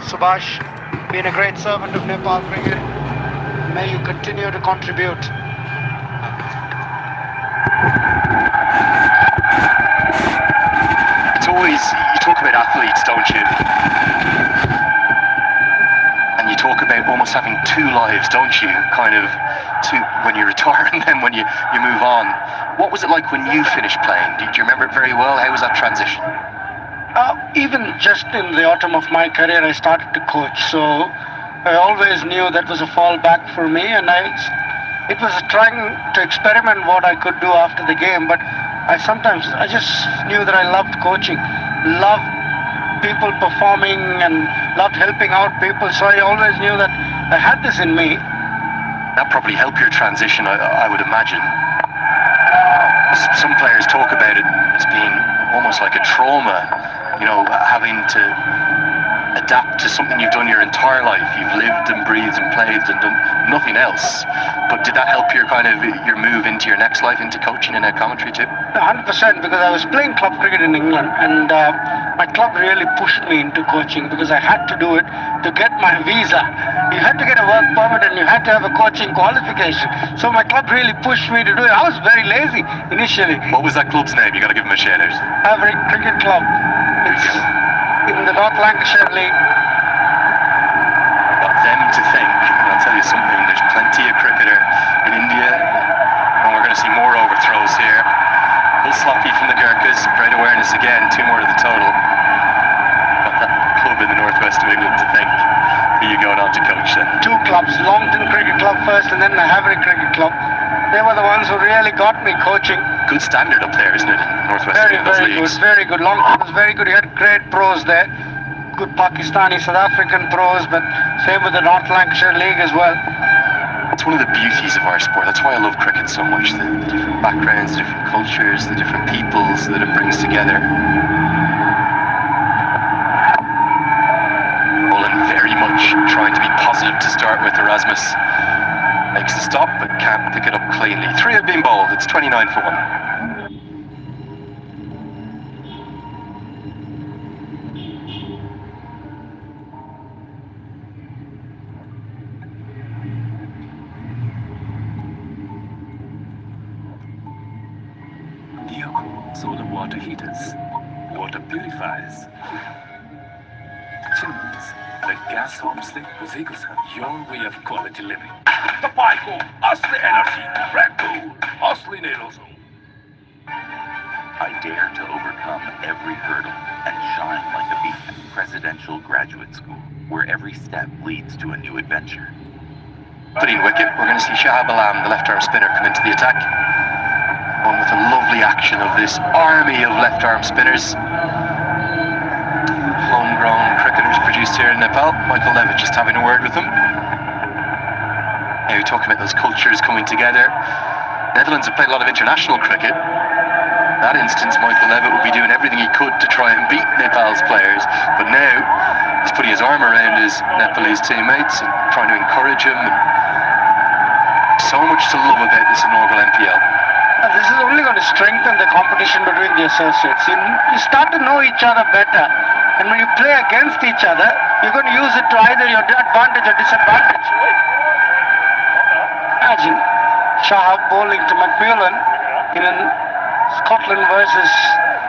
Subhash, been a great servant of Nepal cricket. May you continue to contribute. It's always, you talk about athletes, don't you? And you talk about almost having two lives, don't you? Kind of, two, when you retire and then when you move on. What was it like when you finished playing? Do you remember it very well? How was that transition? Even just in the autumn of my career, I started to coach. So I always knew that was a fallback for me, and it was trying to experiment what I could do after the game. But I just knew that I loved coaching, loved people performing, and loved helping out people. So I always knew that I had this in me. That probably helped your transition, I would imagine. Some players talk about it as being almost like a trauma, you know, having to adapt to something you've done your entire life. You've lived and breathed and played and done nothing else. But did that help your move into your next life, into coaching and commentary too? 100%, because I was playing club cricket in England, and my club really pushed me into coaching because I had to do it to get my visa. You had to get a work permit and you had to have a coaching qualification. So my club really pushed me to do it. I was very lazy initially. What was that club's name? You got to give them a shout out. Every Cricket Club. It's in the North Lancashire League. Got them to thank. And I'll tell you something, there's plenty of cricketer in India, and we're going to see more overthrows here. Full sloppy from the Gurkhas, great awareness again, 2 more to the total. Got that club in the northwest of England to thank. Who are you going on to coach then? 2 clubs, Longton Cricket Club first and then the Havering Cricket Club. They were the ones who really got me coaching. Good standard up there, isn't it, in northwest Very, England very leagues? good, very good. Longton was very good. He had great pros there. Good Pakistani, South African pros, but same with the North Lancashire League as well. It's one of the beauties of our sport. That's why I love cricket so much. The different backgrounds, the different cultures, the different peoples that it brings together. Mullen very much trying to be positive to start with. Erasmus makes the stop but can't pick it up cleanly. 3 have been bowled. It's 29 for 1. Solar water heaters, water purifiers, chimneys, the gas homestay Gurkhas, your way of quality living. Tapaico, Asli Energy, Red Bull, Asli Nerozo. I dare to overcome every hurdle and shine like a beacon. Presidential Graduate School, where every step leads to a new adventure. Opening wicket, we're going to see Shahab Alam, the left-arm spinner, come into the attack. One with a lovely action of this army of left-arm spinners. Homegrown cricketers produced here in Nepal. Michael Levitt just having a word with them. Now, talking about those cultures coming together. Netherlands have played a lot of international cricket. In that instance, Michael Levitt would be doing everything he could to try and beat Nepal's players. But now, he's putting his arm around his Nepalese teammates and trying to encourage them. And so much to love about this inaugural MPL. This is only going to strengthen the competition between the associates. You start to know each other better, and when you play against each other, you're going to use it to either your advantage or disadvantage. Imagine Shahab bowling to McMillan in a Scotland versus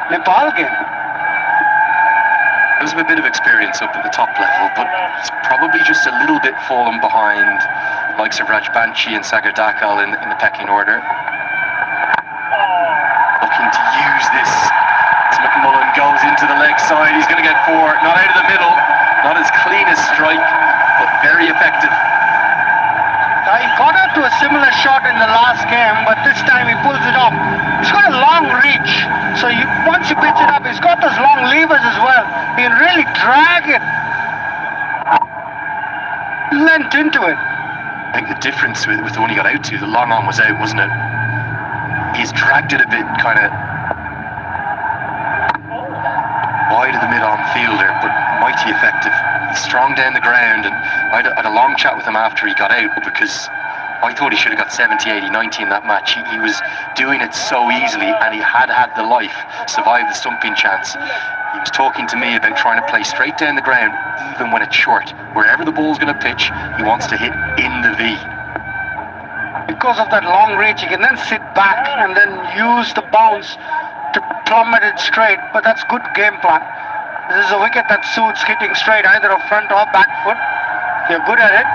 Nepal game. There's a bit of experience up at the top level, but it's probably just a little bit fallen behind the likes of Rajbanshi and Sagar Dakal in the pecking order. Looking to use this as McMullen goes into the leg side. He's going to get 4, not out of the middle, not as clean a strike, but very effective. He got out to a similar shot in the last game, but this time he pulls it off. He's got a long reach, so once you pitch it up, he's got those long levers as well. He can really drag it. Lent into it. I think the difference with the one he got out to, the long on was out, wasn't it? He's dragged it a bit kind of wide of the mid-on fielder, but mighty effective. He's strong down the ground, and I had a long chat with him after he got out because I thought he should have got 70, 80, 90 in that match. He was doing it so easily, and he had the life, survived the stumping chance. He was talking to me about trying to play straight down the ground, even when it's short. Wherever the ball's going to pitch, he wants to hit in the V. Because of that long reach, he can then sit back and then use the bounce to plummet it straight. But that's good game plan. This is a wicket that suits hitting straight, either a front or back foot. If you're good at it,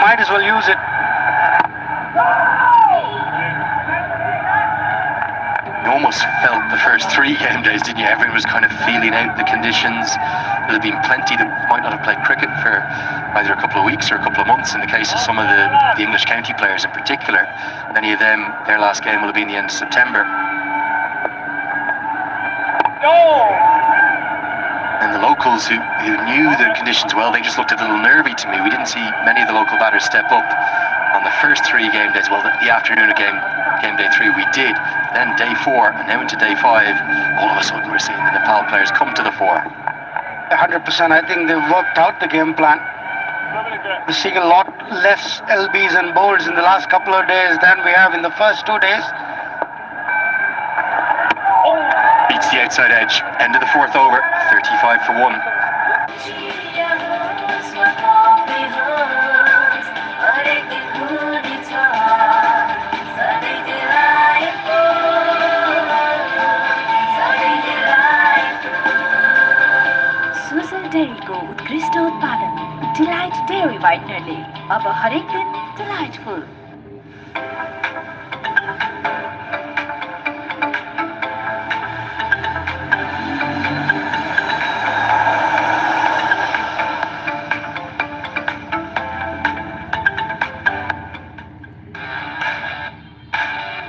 might as well use it. You almost felt the first 3 game days, didn't you? Everyone was kind of feeling out the conditions. There had been plenty that might not have played cricket for either a couple of weeks or a couple of months, in the case of some of the English county players in particular. Many of them, their last game will have been the end of September. And the locals who knew the conditions well, they just looked a little nervy to me. We didn't see many of the local batters step up on the first 3 game days. Well, the afternoon of game day 3 we did. Then day 4 and now into day 5, all of a sudden we're seeing the Nepal players come to the fore. 100%. I think they've worked out the game plan. We're seeing a lot less LBs and bowls in the last couple of days than we have in the first 2 days. Beats the outside edge. End of the 4th over. 35 for 1. डेयरीको उत्कृष्ट उत्पादन delight dairy व्हाइटनरले अब हरेक दिन delightful.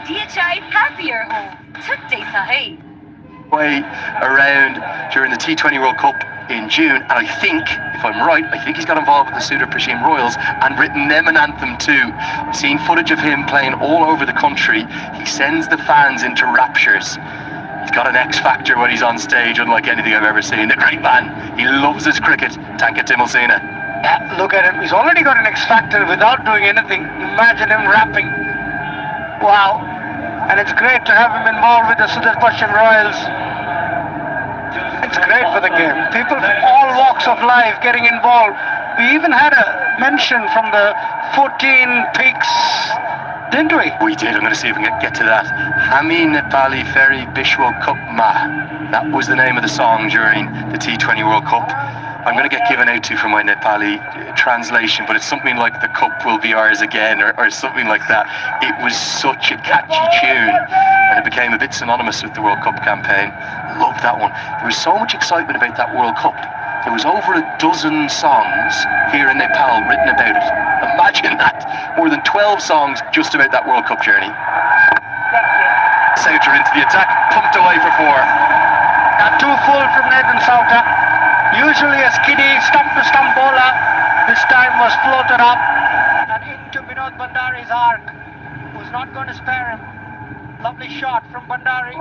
DHI happier home today sahi. Way around during the T20 World Cup in June, and I think, if I'm right, I think he's got involved with the Sudurpaschim Royals and written them an anthem too. I've seen footage of him playing all over the country. He sends the fans into raptures. He's got an X factor when he's on stage, unlike anything I've ever seen. The great man. He loves his cricket. Tanka Timulsina. Yeah, look at him. He's already got an X factor without doing anything. Imagine him rapping. Wow. And it's great to have him involved with the Sudurpaschim Royals. It's great for the game. People from all walks of life getting involved. We even had a mention from the 14 peaks, didn't we? We did. I'm going to see if we can get to that. Hami Nepali Ferry Bishwa Cup Ma. That was the name of the song during the T20 World Cup. I'm going to get given out to for my Nepali translation, but it's something like "The Cup Will Be Ours Again" or something like that. It was such a catchy tune, and it became a bit synonymous with the World Cup campaign. Loved that one. There was so much excitement about that World Cup. There was over a dozen songs here in Nepal written about it. Imagine that. More than 12 songs just about that World Cup journey. Souter into the attack, pumped away for 4. Now 2 full from Nathan Souter. Usually a skinny stump-to-stump bowler. This time was floated up and into Vinod Bandari's arc, who's not going to spare him. Lovely shot from Bandari.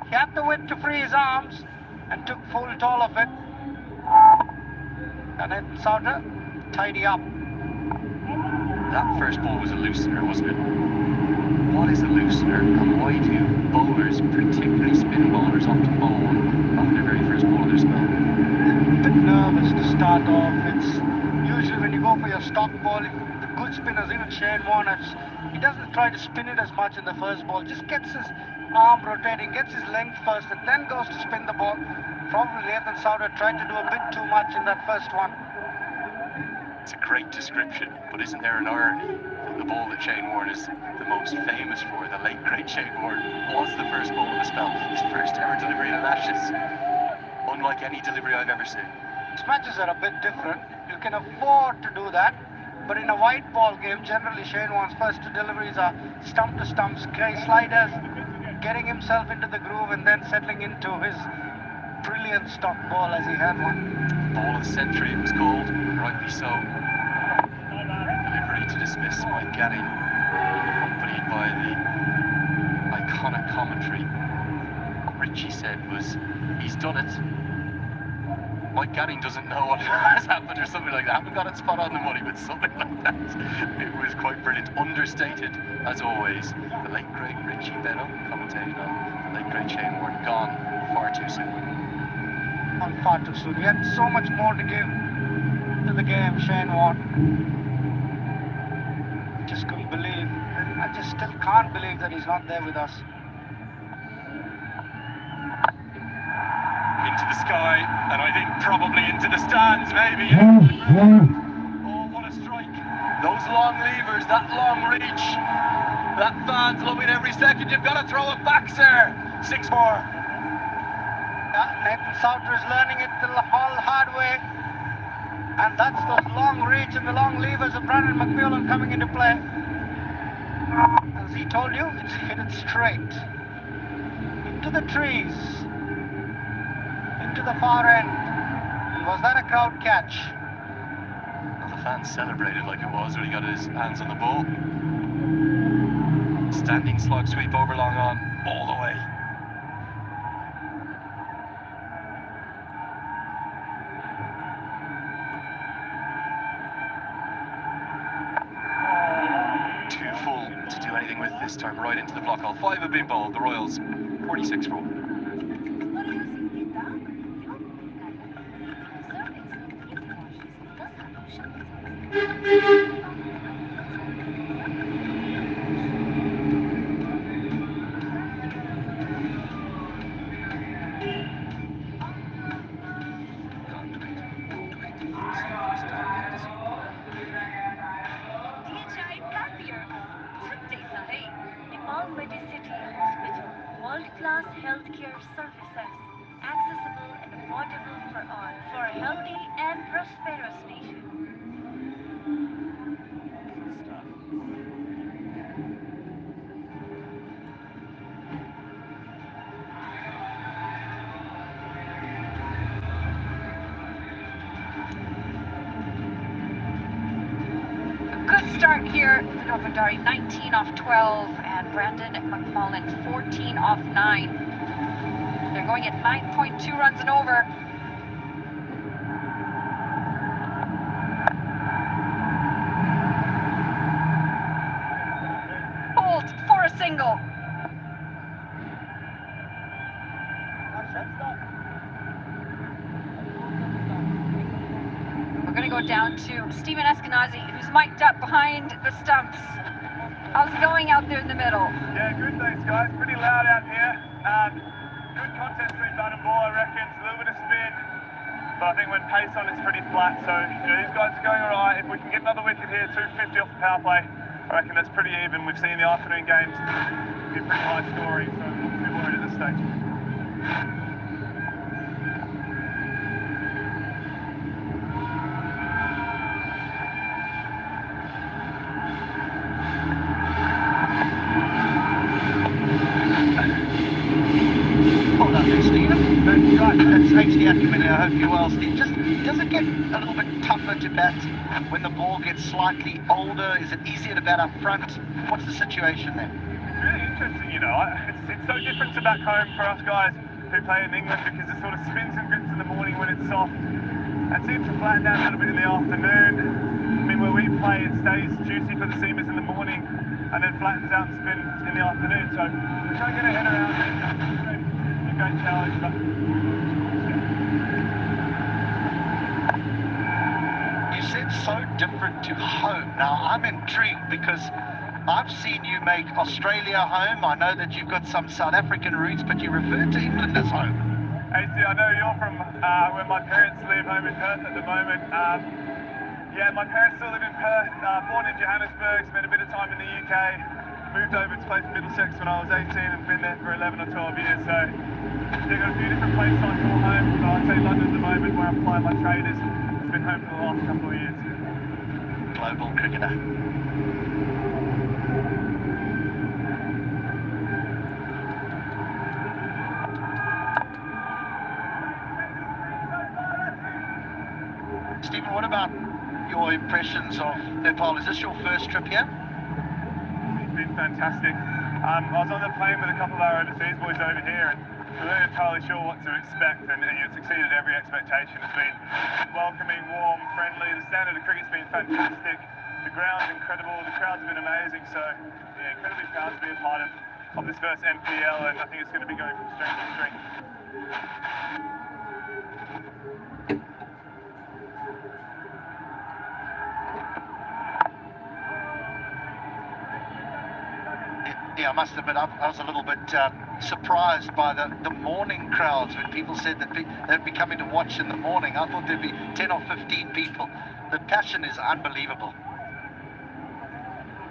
He had the width to free his arms and took full toll of it. And then Souter, tidy up. That first ball was a loosener, wasn't it? What is a loosener, and why do bowlers, particularly spin bowlers, often bowl off their very first ball of their spell? A bit nervous to start off. It's usually when you go for your stock ball, the good spinners, even Shane Warne, he doesn't try to spin it as much in the first ball, just gets his arm rotating, gets his length first, and then goes to spin the ball. Probably Nathan Souter tried to do a bit too much in that first one. It's a great description, but isn't there an irony that the ball that Shane Warne is the most famous for, the late great Shane Warne, was the first ball of the spell, his first ever delivery in Ashes, unlike any delivery I've ever seen. These matches are a bit different. You can afford to do that, but in a white ball game, generally Shane Warne's first 2 deliveries are stump to stump, sliders, getting himself into the groove and then settling into his brilliant stock ball as he had one. Ball of the century it was called, rightly so. Delivery to dismiss Mike Gatting, accompanied by the iconic commentary. Richie said was, "He's done it." Mike Gatting doesn't know what has happened or something like that. I haven't got it spot on the money, but something like that. It was quite brilliant. Understated, as always. The late great Richie Benno commentating on the late great Shane Warne, gone far too soon. on far too soon. He had so much more to give to the game, Shane Warne. Just couldn't believe. I just still can't believe that he's not there with us. Into the sky, and I think probably into the stands, maybe. Oh, what a strike. Those long levers, that long reach. That fan's loving every second. You've got to throw it back, sir. 6-4. Nathan Souter is learning it the whole hard way. And that's those long reach and the long levers of Brandon McMillan coming into play. As he told you, it's hit it straight. Into the trees. Into the far end. And was that a crowd catch? Well, the fans celebrated like it was when he got his hands on the ball. Standing slog sweep over long on, all the way. Too full to do anything with this time, right into the block. All 5 have been bowled, the Royals, 46 for 1. Nepal Medicity Hospital, world-class healthcare services, accessible and affordable for all, for a healthy and prosperous nation. Good start here. Nobandari 19 off 12 and Brandon McMullen 14 off 9. They're going at 9.2 runs and over. Bolt for a single. We're going to go down to Stephen Eskenazi, who's mic'd up behind the stumps. How's it going out there in the middle? Yeah, good, thanks, guys. Pretty loud out here. Good contest between bat and ball, I reckon. It's a little bit of spin, but I think when pace on, it's pretty flat. So, these guys are going all right. If we can get another wicket here, 250 off the power play, I reckon that's pretty even. We've seen the afternoon games be pretty high scoring, so I'm not too worried at this stage. Right, that's HD Acumen. I hope you're well, Steve. Just, does it get a little bit tougher to bat when the ball gets slightly older? Is it easier to bat up front? What's the situation there? It's really interesting, it's so different to back home for us guys who play in England because it sort of spins and grits in the morning when it's soft and seems to flatten down a little bit in the afternoon. I mean, where we play, it stays juicy for the seamers in the morning and then flattens out and spins in the afternoon. So we're trying to get our head around it. It's a great challenge, but You said so different to home. Now, I'm intrigued because I've seen you make Australia home. I know that you've got some South African roots, but you refer to England as home. AC, I know you're from where my parents live, home in Perth at the moment. Yeah, my parents still live in Perth, born in Johannesburg, spent a bit of time in the UK, moved over to play for Middlesex when I was 18 and been there for 11 or 12 years. So they've got a few different places I call home, but I'd say London at the moment where I'm applying my trade is been home for the last couple of years. Global cricketer. Stephen, what about your impressions of Nepal? Is this your first trip here? It's been fantastic. I was on the plane with a couple of our overseas boys over here and we weren't entirely sure what to expect and it's exceeded every expectation. It's been welcoming, warm, friendly. The standard of cricket's been fantastic. The ground's incredible. The crowds have been amazing. So, yeah, incredibly proud to be a part of this first MPL and I think it's going to be going from strength to strength. Yeah, I must admit, I was a little bit surprised by the morning crowds when people said that they'd be coming to watch in the morning. I thought there'd be 10 or 15 people. The passion is unbelievable.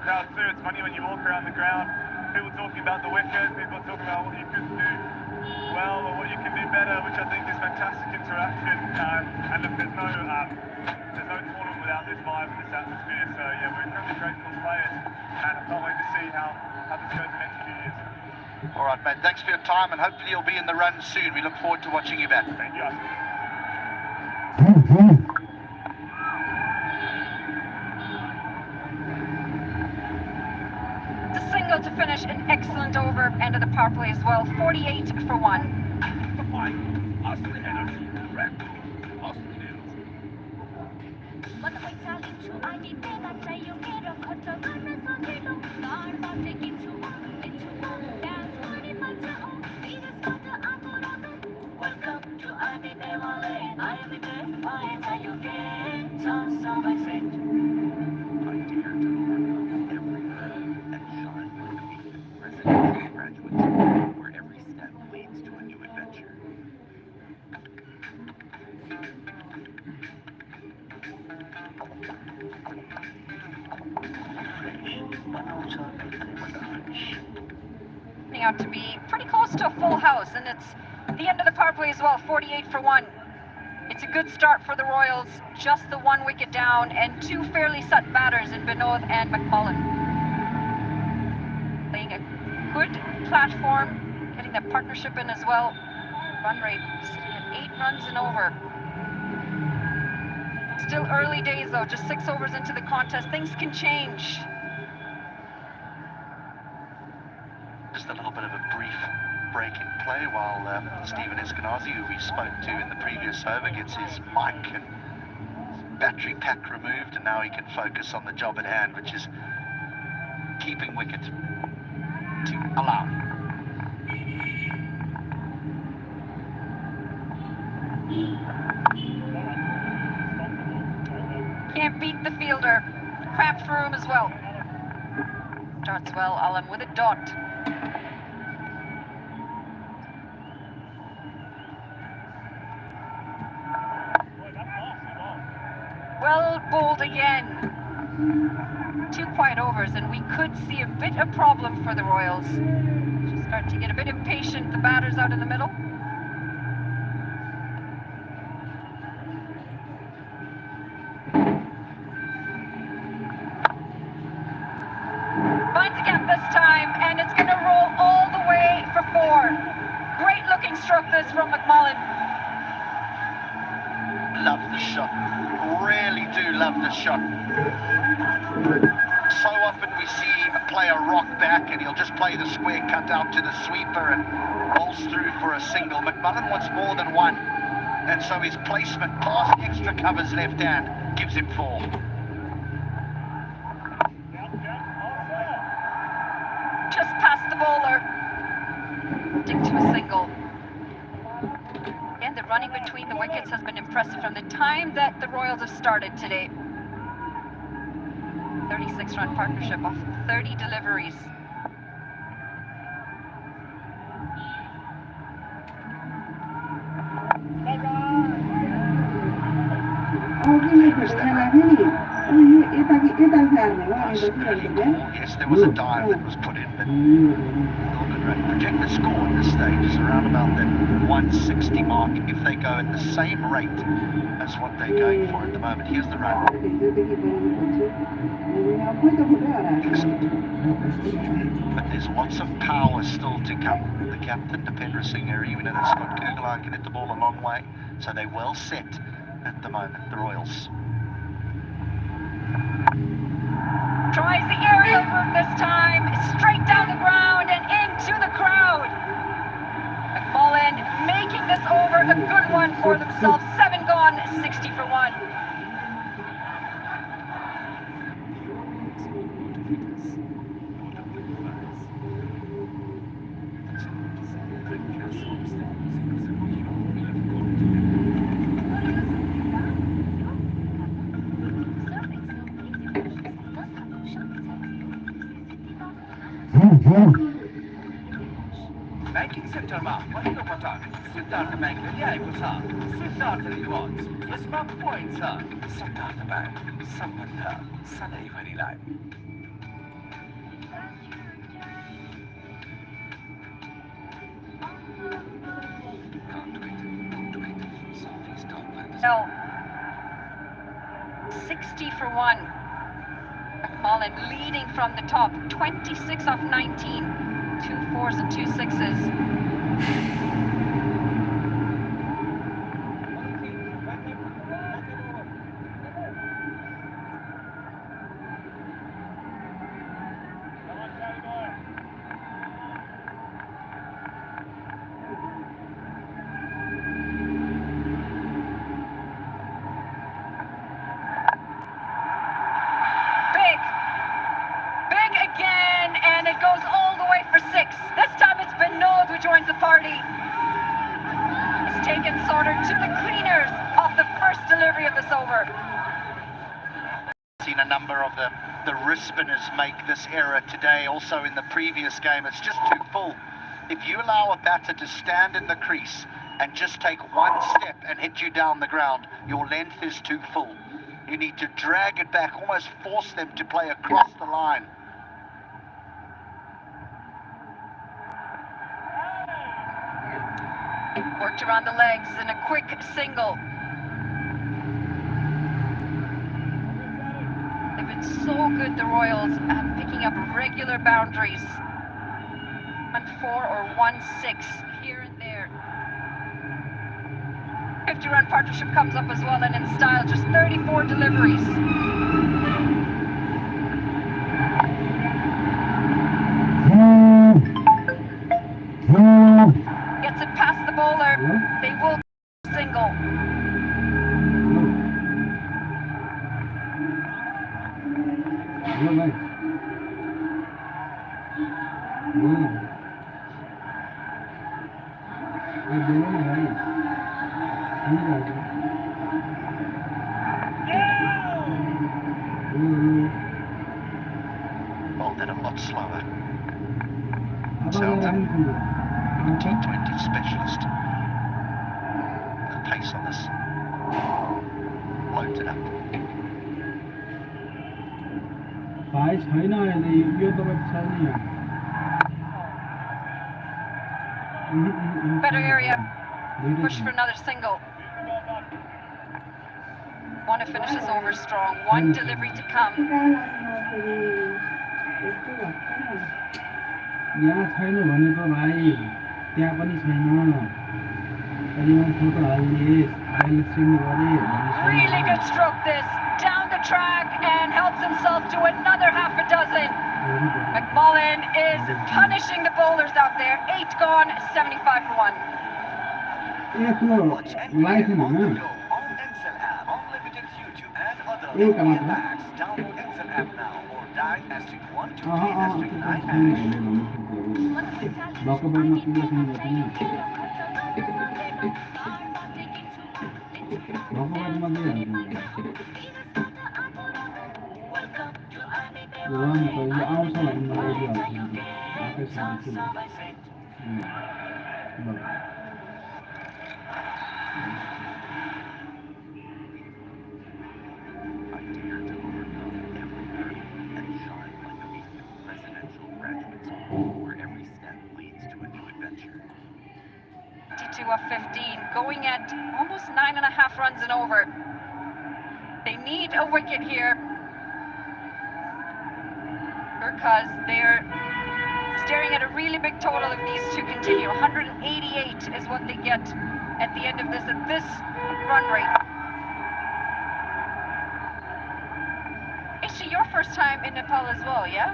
Crowd too, it's funny when you walk around the ground, people talking about the wicket, people talking about what you could do well or what you can do better, which I think is fantastic interaction. And look, there's no tournament without this vibe and this atmosphere. So yeah, we're incredibly grateful to play it, and I can't wait to see how this goes the next few years. All right, mate, thanks for your time, and hopefully you'll be in the run soon. We look forward to watching you back. Thank you. The single to finish an excellent over, end of the power play as well, 48 for 1. The fight, Osli Energy, Red Bull, Osli News. Welcome to Adi Devale. I am the defiant and you get some I said. I dare to overcome every hurdle and shine like a beacon. Presidential graduate school, where every step leads to a new adventure. Turning out to be pretty close to a full house, and it's the end of the power play as well, 48 for 1. It's a good start for the Royals, just the 1 wicket down and 2 fairly set batters in Binod and McMullen. Playing a good platform, getting that partnership in as well. Run rate sitting at 8 runs and over. Still early days though, just 6 overs into the contest. Things can change. Just a little bit of a brief break in play while Stephen Eskenazi, who we spoke to in the previous over, gets his mic and battery pack removed, and now he can focus on the job at hand, which is keeping wicket to allow. Can't beat the fielder. Cramped for room as well. Starts well, Alan with a dot. Well bowled again. 2 quiet overs, and we could see a bit of problem for the Royals. Just start to get a bit impatient, the batters out in the middle. Finds a gap this time, and it's going to roll all the way for 4. Great looking stroke this from McMullen. Love the shot. Really do love the shot. So often we see a player rock back and he'll just play the square cut out to the sweeper and rolls through for a single. McMullen wants more than 1. And so his placement past the extra covers left hand gives him 4. Just past the bowler. Stick to a single. And the running between the wickets has been impressive from the time that the Royals have started today. 36-run partnership off 30 deliveries. Yes, there was a dive that was put in, but projected score at this stage is around about the 160 mark if they go at the same rate as what they're going for at the moment. Here's the run. Excellent. But there's lots of power still to come. The captain, Dipendra Singh, even though Scott Kugler can hit the ball a long way, so they're well set at the moment, the Royals. Tries the aerial route this time, straight down the ground and into the crowd. McMullen making this over a good one for themselves. 7 gone, 60 for 1. Banking सेक्टरमा पहिलो पटक सिद्धार्थ ब्याङ्कले ल्याएको छ Siddharth rewards. यसमा point छ। Siddharth bank, सम्बन्ध सधैँभरिलाई। No. 60 for 1. McMullen leading from the top, 26 off 19. 2 4s and 2 6s. Big again, and it goes all the way for 6. This time it's Binod who joins the party. It's taken Sauter to the cleaners off the first delivery of this over. Seen a number of the wrist spinners make this error today. Also in the previous game, it's just too full. If you allow a batter to stand in the crease and just take one step and hit you down the ground, your length is too full. You need to drag it back, almost force them to play across the line. Worked around the legs in a quick single. They've been so good, the Royals, at picking up regular boundaries. 1-4 or 1-6 here and there. 50-run partnership comes up as well, and in style, just 34 deliveries. Gets it past the bowler. They will single. Well, then a lot slower. Selden, T20 specialist. The pace on this. Loads it up. Better area. Push for another single. Want to finish this over strong. One delivery to come. यहाँ छैन भनेको भाइ त्यहाँ पनि छैन कहिलेमा photo हाल्ने balancing गरे Really good stroke this. Down the track and helps himself to another half a dozen. McMullen is punishing the bowlers out there. 8 gone, 75 for 1. Watch life NBA है on the ना go on Excel app, unlimited YouTube and other एक media कमाल है packs. Download Excel app now or dial *123*9#. भएको बेलामा पुग्न सक्नु पर्दैन भएको बेलामा दिइहाल्नु रन कहिले आउँछ भने मलाई दिइहाल्छु आफै साथी ल I dare to overcome every hurdle and shine like a residential graduate school where every step leads to a new adventure. 52 off 15, going at almost 9.5 runs and over. They need a wicket here. Gurkhas, they're staring at a really big total if these two continue. 188 is what they get at the end of this, at this run rate. Actually, your first time in Nepal as well, yeah?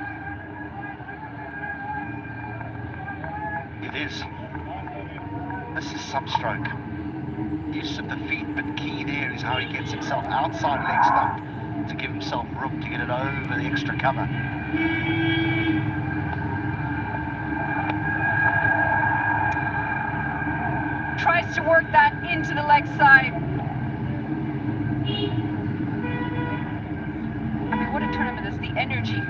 It is. This is some stroke. Use of the feet, but key there is how he gets himself outside leg stump to give himself room to get it over the extra cover. Tries to work that into the leg side. I mean, what a tournament is. The energy.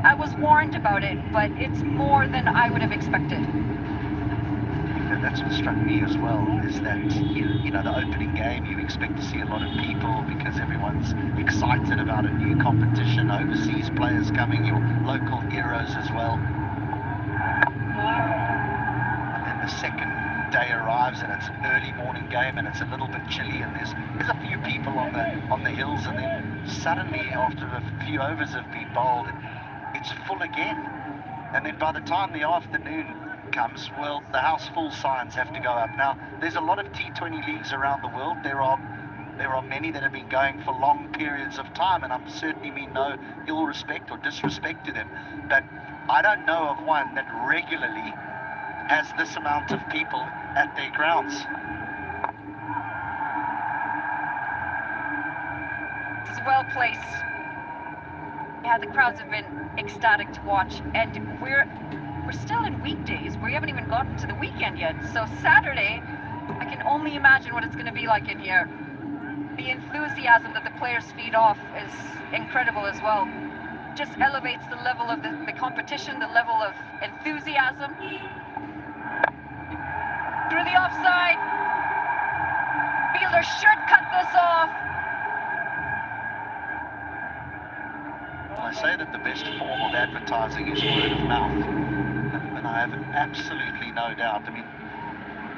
I was warned about it, but it's more than I would have expected. That's what struck me as well, is that, you know, the opening game, you expect to see a lot of people because everyone's excited about a new competition, overseas players coming, your local heroes as well. And then the second day arrives and it's an early morning game and it's a little bit chilly and there's a few people on the hills, and then suddenly after a few overs have been bowled, it's full again. And then by the time the afternoon comes, well, the house full signs have to go up. Now, there's a lot of T20 leagues around the world. There are many that have been going for long periods of time, and I'm certainly mean no ill respect or disrespect to them, but I don't know of one that regularly has this amount of people at their grounds. This is well placed. Yeah, the crowds have been ecstatic to watch, and we're still in weekdays. We haven't even gotten to the weekend yet. So Saturday, I can only imagine what it's going to be like in here. The enthusiasm that the players feed off is incredible as well. Just elevates the level of the competition, the level of enthusiasm. Through the offside. Fielder should cut this off. I say that the best form of advertising is word of mouth, and I have absolutely no doubt. I mean,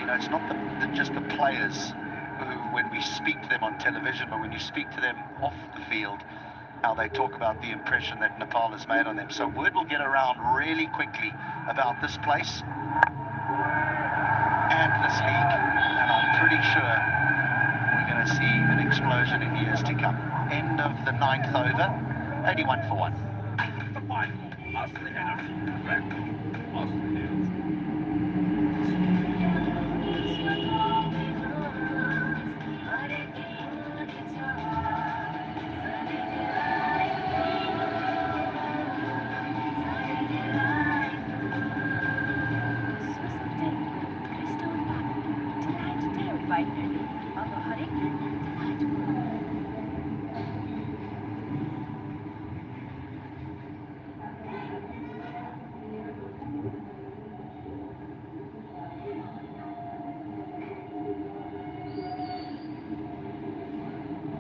you know, it's not just the players who, when we speak to them on television, but when you speak to them off the field, how they talk about the impression that Nepal has made on them. So word will get around really quickly about this place and this league, and I'm pretty sure we're going to see an explosion in years to come. End of the 9th over. 81 for 1. The final, Austin Energy, correct. Austin Energy.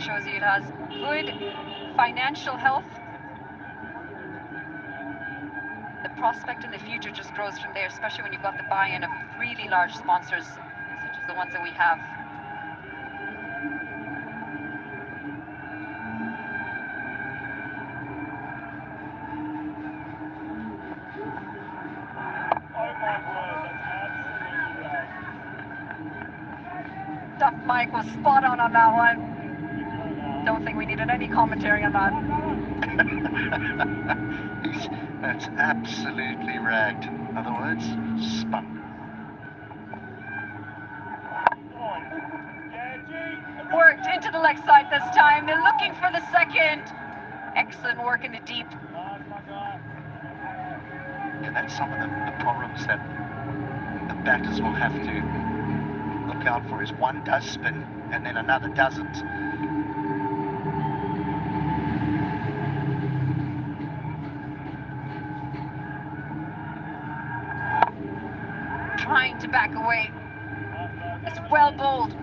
Shows you it has good financial health. The prospect in the future just grows from there, especially when you've got the buy-in of really large sponsors, such as the ones that we have. Duck Mike was spot on that one. Don't think we needed any commentary on that. That's absolutely ragged. In other words, spun. Worked into the leg side this time. They're looking for the second. Excellent work in the deep. And that's some of the problems that the batters will have to look out for, is one does spin and then another doesn't. Trying to back away. It's well bowled. 65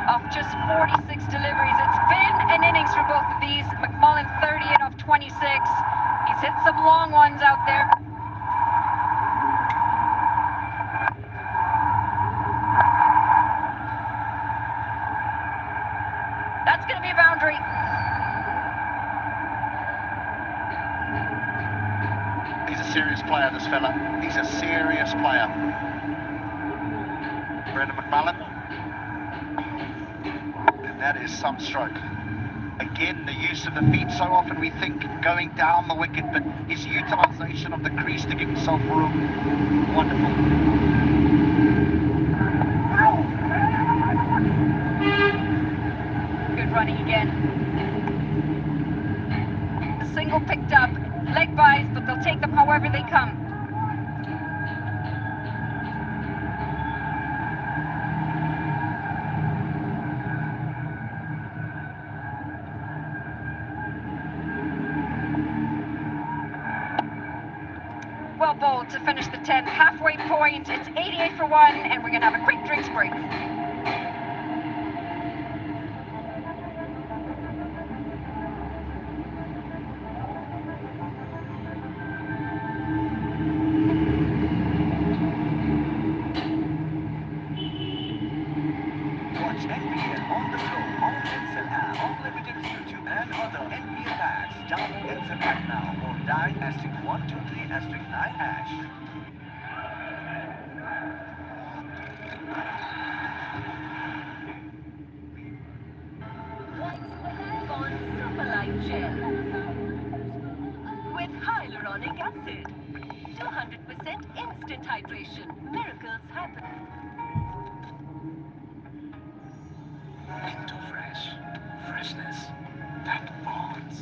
off just 46 deliveries. It's been an innings for both of these. McMullen 38 off 26. He's hit some long ones out there. That's going to be a boundary. He's a serious player, this fella. He's a serious player. Brendan McMullen. And that is some stroke. Again, the use of the feet. So often we think going down the wicket, but his utilisation of the crease to give himself room. Wonderful. Good running again. The single picked up. Leg buys, but they'll take them however they come. bowl to finish the 10th halfway point. It's 88 for 1, and we're going to have a quick drinks break. Watch NPL on the go on Excel app, unlimited YouTube and other NPL packs. Download Excel app now or dial *123*9#. On Superlight Gel with hyaluronic acid. 200% instant hydration. Miracles happen. Into fresh. Freshness that bonds.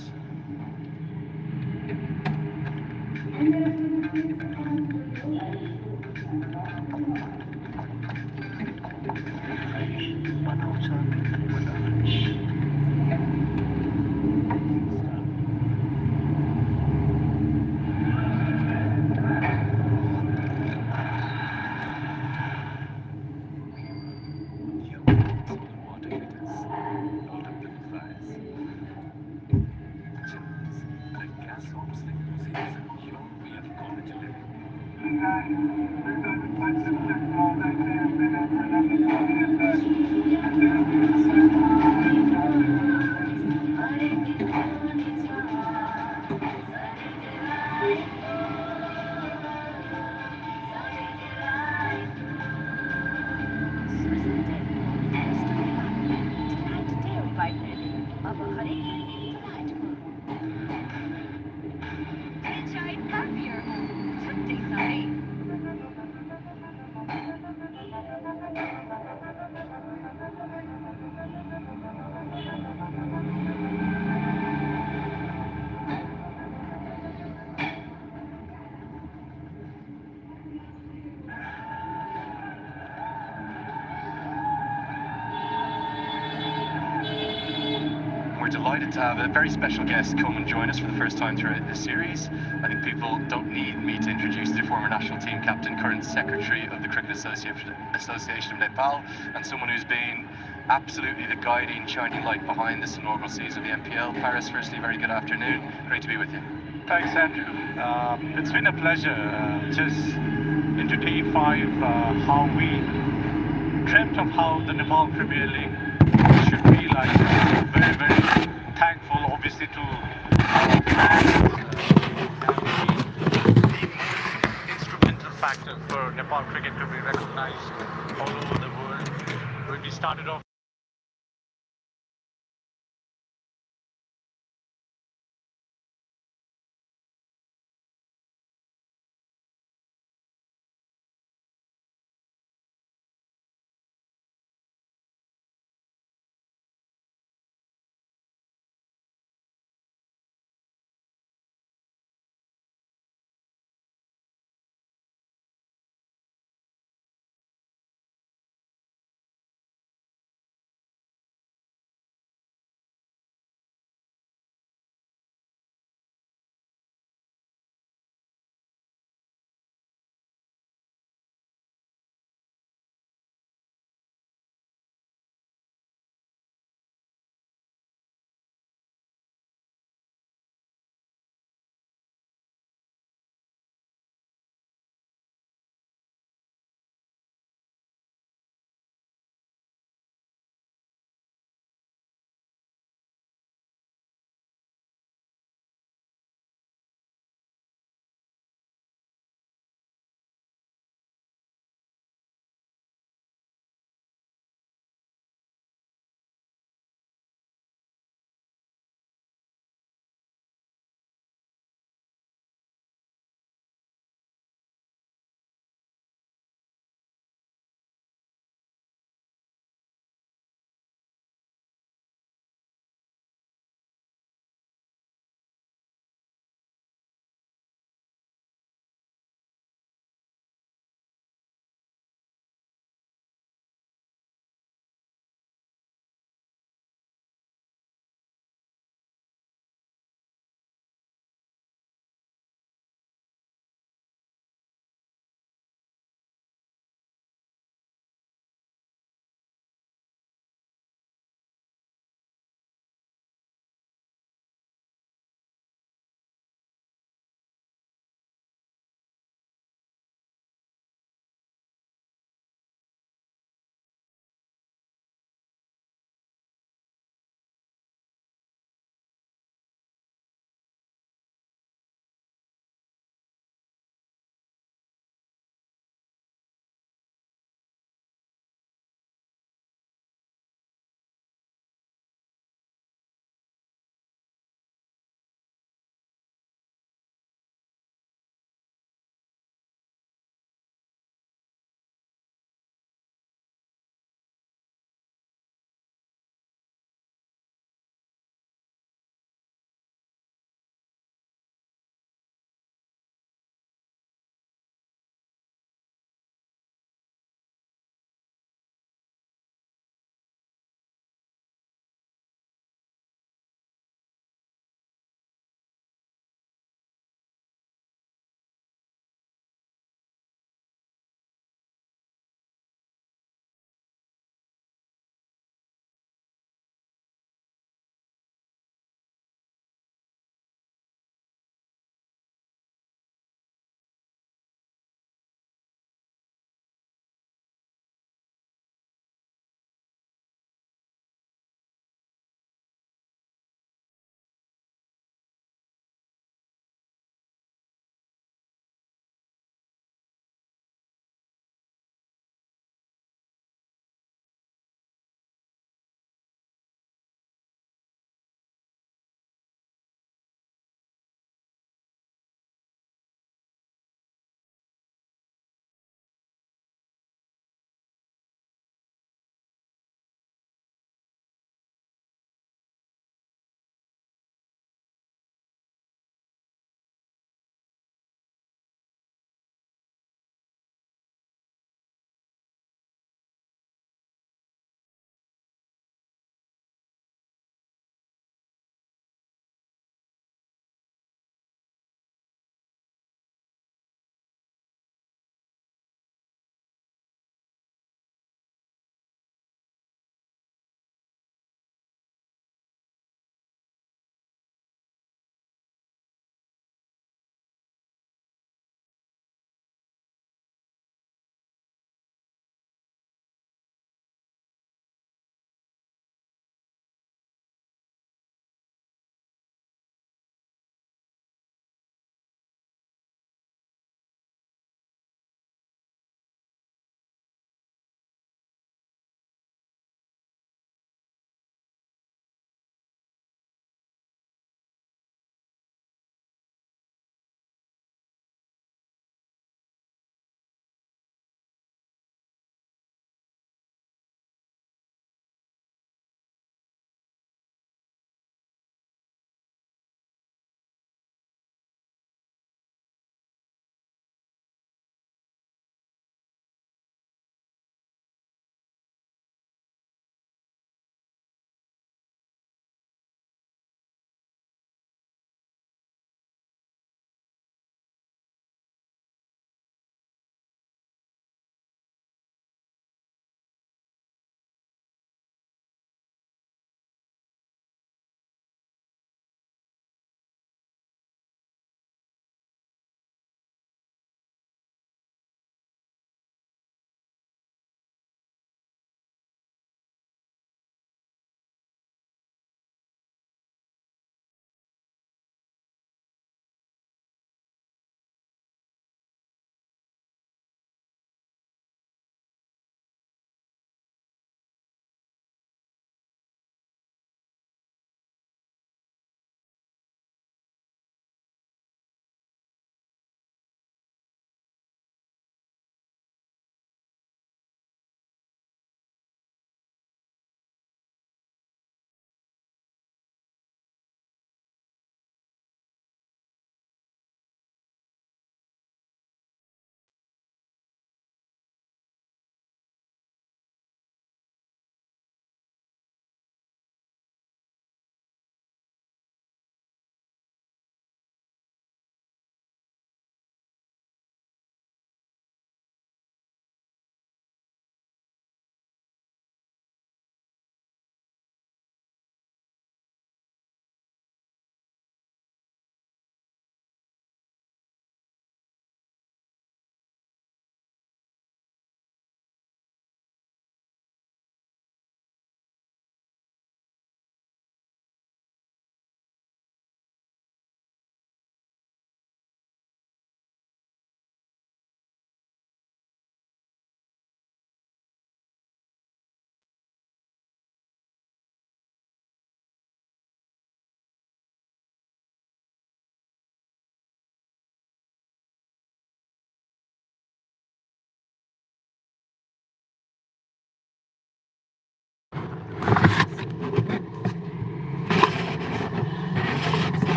We're delighted to have a very special guest come and join us for the first time throughout this series. I think people don't need me to introduce the former national team captain, current secretary of the Cricket Association of Nepal, and someone who's been absolutely the guiding, shining light behind this inaugural season of the NPL. Paris, firstly, very good afternoon. Great to be with you. Thanks, Andrew. It's been a pleasure. Just into day 5, how we dreamt of how the Nepal Premier League should be like. Very, very thankful, obviously, to our fans. The most instrumental factor for Nepal cricket to be recognized all over the world. When we started off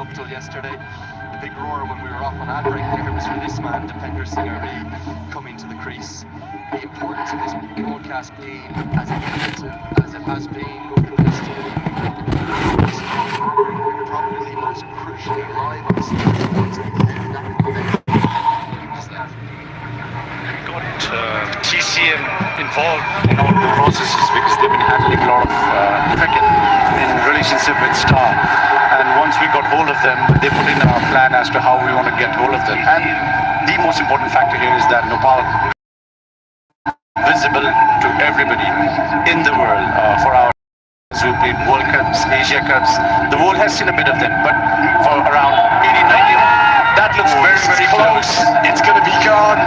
up till yesterday. The big roar when we were off on ad break there was for this man, Defender CRB, coming to the crease. The importance of this broadcast being as informative as it has been over the last probably the most crucially live on the stage. Got TCM involved in all the processes because they've been handling a lot of cricket in relationship with Star. And once we got hold of them, they put in a plan as to how we want to get hold of them. And the most important factor here is that Nepal visible to everybody in the world for our who played World Cups, Asia Cups. The world has seen a bit of them, but for around 80, 90, that looks very, very close. It's going to be gone.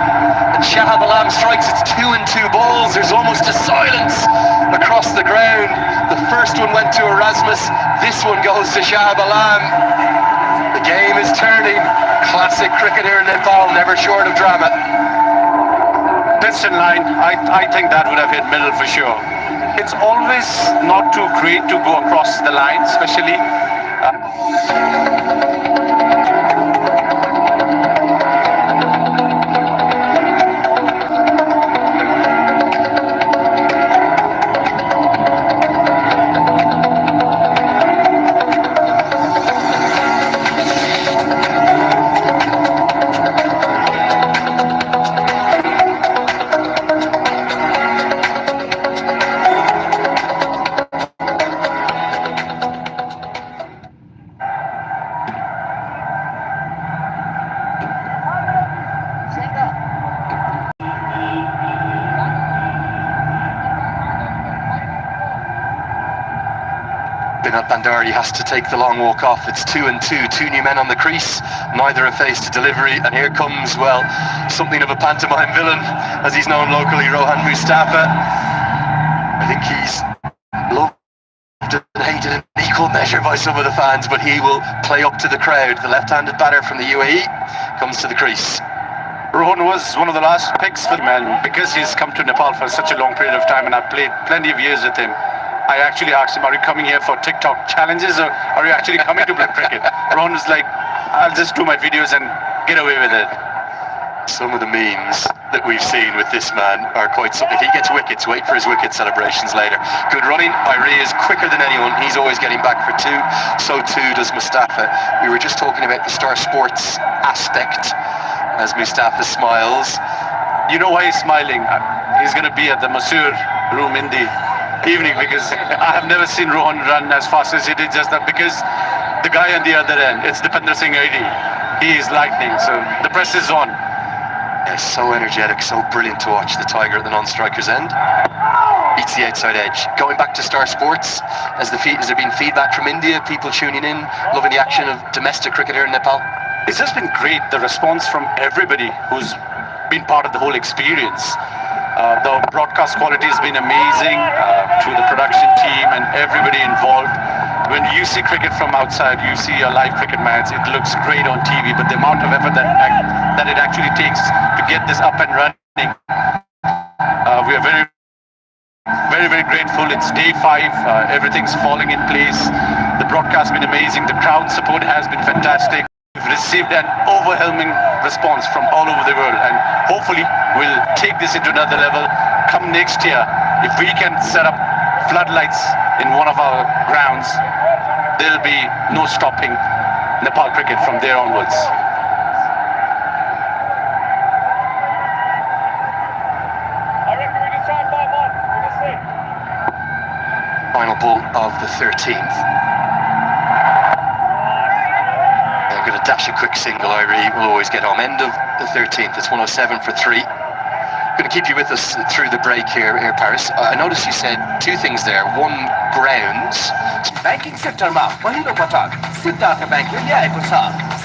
And Shahab Alam strikes. It's 2-2 balls. There's almost a silence across the ground. The first one went to Erasmus. This one goes to Shahab Alam. The game is turning. Classic cricket here in Nepal, never short of drama. Piston line, I think that would have hit middle for sure. It's always not too great to go across the line, especially Bandari has to take the long walk off. It's 2-2, two new men on the crease, neither have faced a delivery, and here comes, well, something of a pantomime villain, as he's known locally, Rohan Mustafa. I think he's loved and hated in equal measure by some of the fans, but he will play up to the crowd. The left-handed batter from the UAE comes to the crease. Rohan was one of the last picks for the man because he's come to Nepal for such a long period of time, and I've played plenty of years with him. I actually asked him, are you coming here for TikTok challenges or are you actually coming to play cricket? Rohan was like, I'll just do my videos and get away with it. Some of the memes that we've seen with this man are quite something. He gets wickets, wait for his wicket celebrations later. Good running, Irie is quicker than anyone. He's always getting back for two. So too does Mustafa. We were just talking about the Star Sports aspect as Mustafa smiles. You know why he's smiling? He's going to be at the Masoor room in the evening because I have never seen Rohan run as fast as he did just that, because the guy on the other end, it's Dipender Singh Aidi. He is lightning, so the press is on. Yeah, so energetic, so brilliant to watch. The Tiger at the non-striker's end. Beats the outside edge. Going back to Star Sports, has there been feedback from India, people tuning in, loving the action of domestic cricket here in Nepal? It's just been great, the response from everybody who's been part of the whole experience. The broadcast quality has been amazing, to the production team and everybody involved. When you see cricket from outside, you see a live cricket match, it looks great on TV, but the amount of effort that it actually takes to get this up and running, we are very, very, very grateful. It's day 5, everything's falling in place. The broadcast has been amazing, the crowd support has been fantastic. We've received an overwhelming response from all over the world, and hopefully we'll take this into another level. Come next year, if we can set up floodlights in one of our grounds, there'll be no stopping Nepal cricket from there onwards. I reckon we just try and buy one. We'll just see. Final ball of the 13th. I'm going to dash a quick single. Irie will always get home. End of the 13th. It's 107 for 3. Going to keep you with us through the break here, Paris. I noticed you said two things there. One, grounds. Banking सेक्टरमा पहिलो पटक सिद्धार्थ ब्याङ्कले ल्याएको छ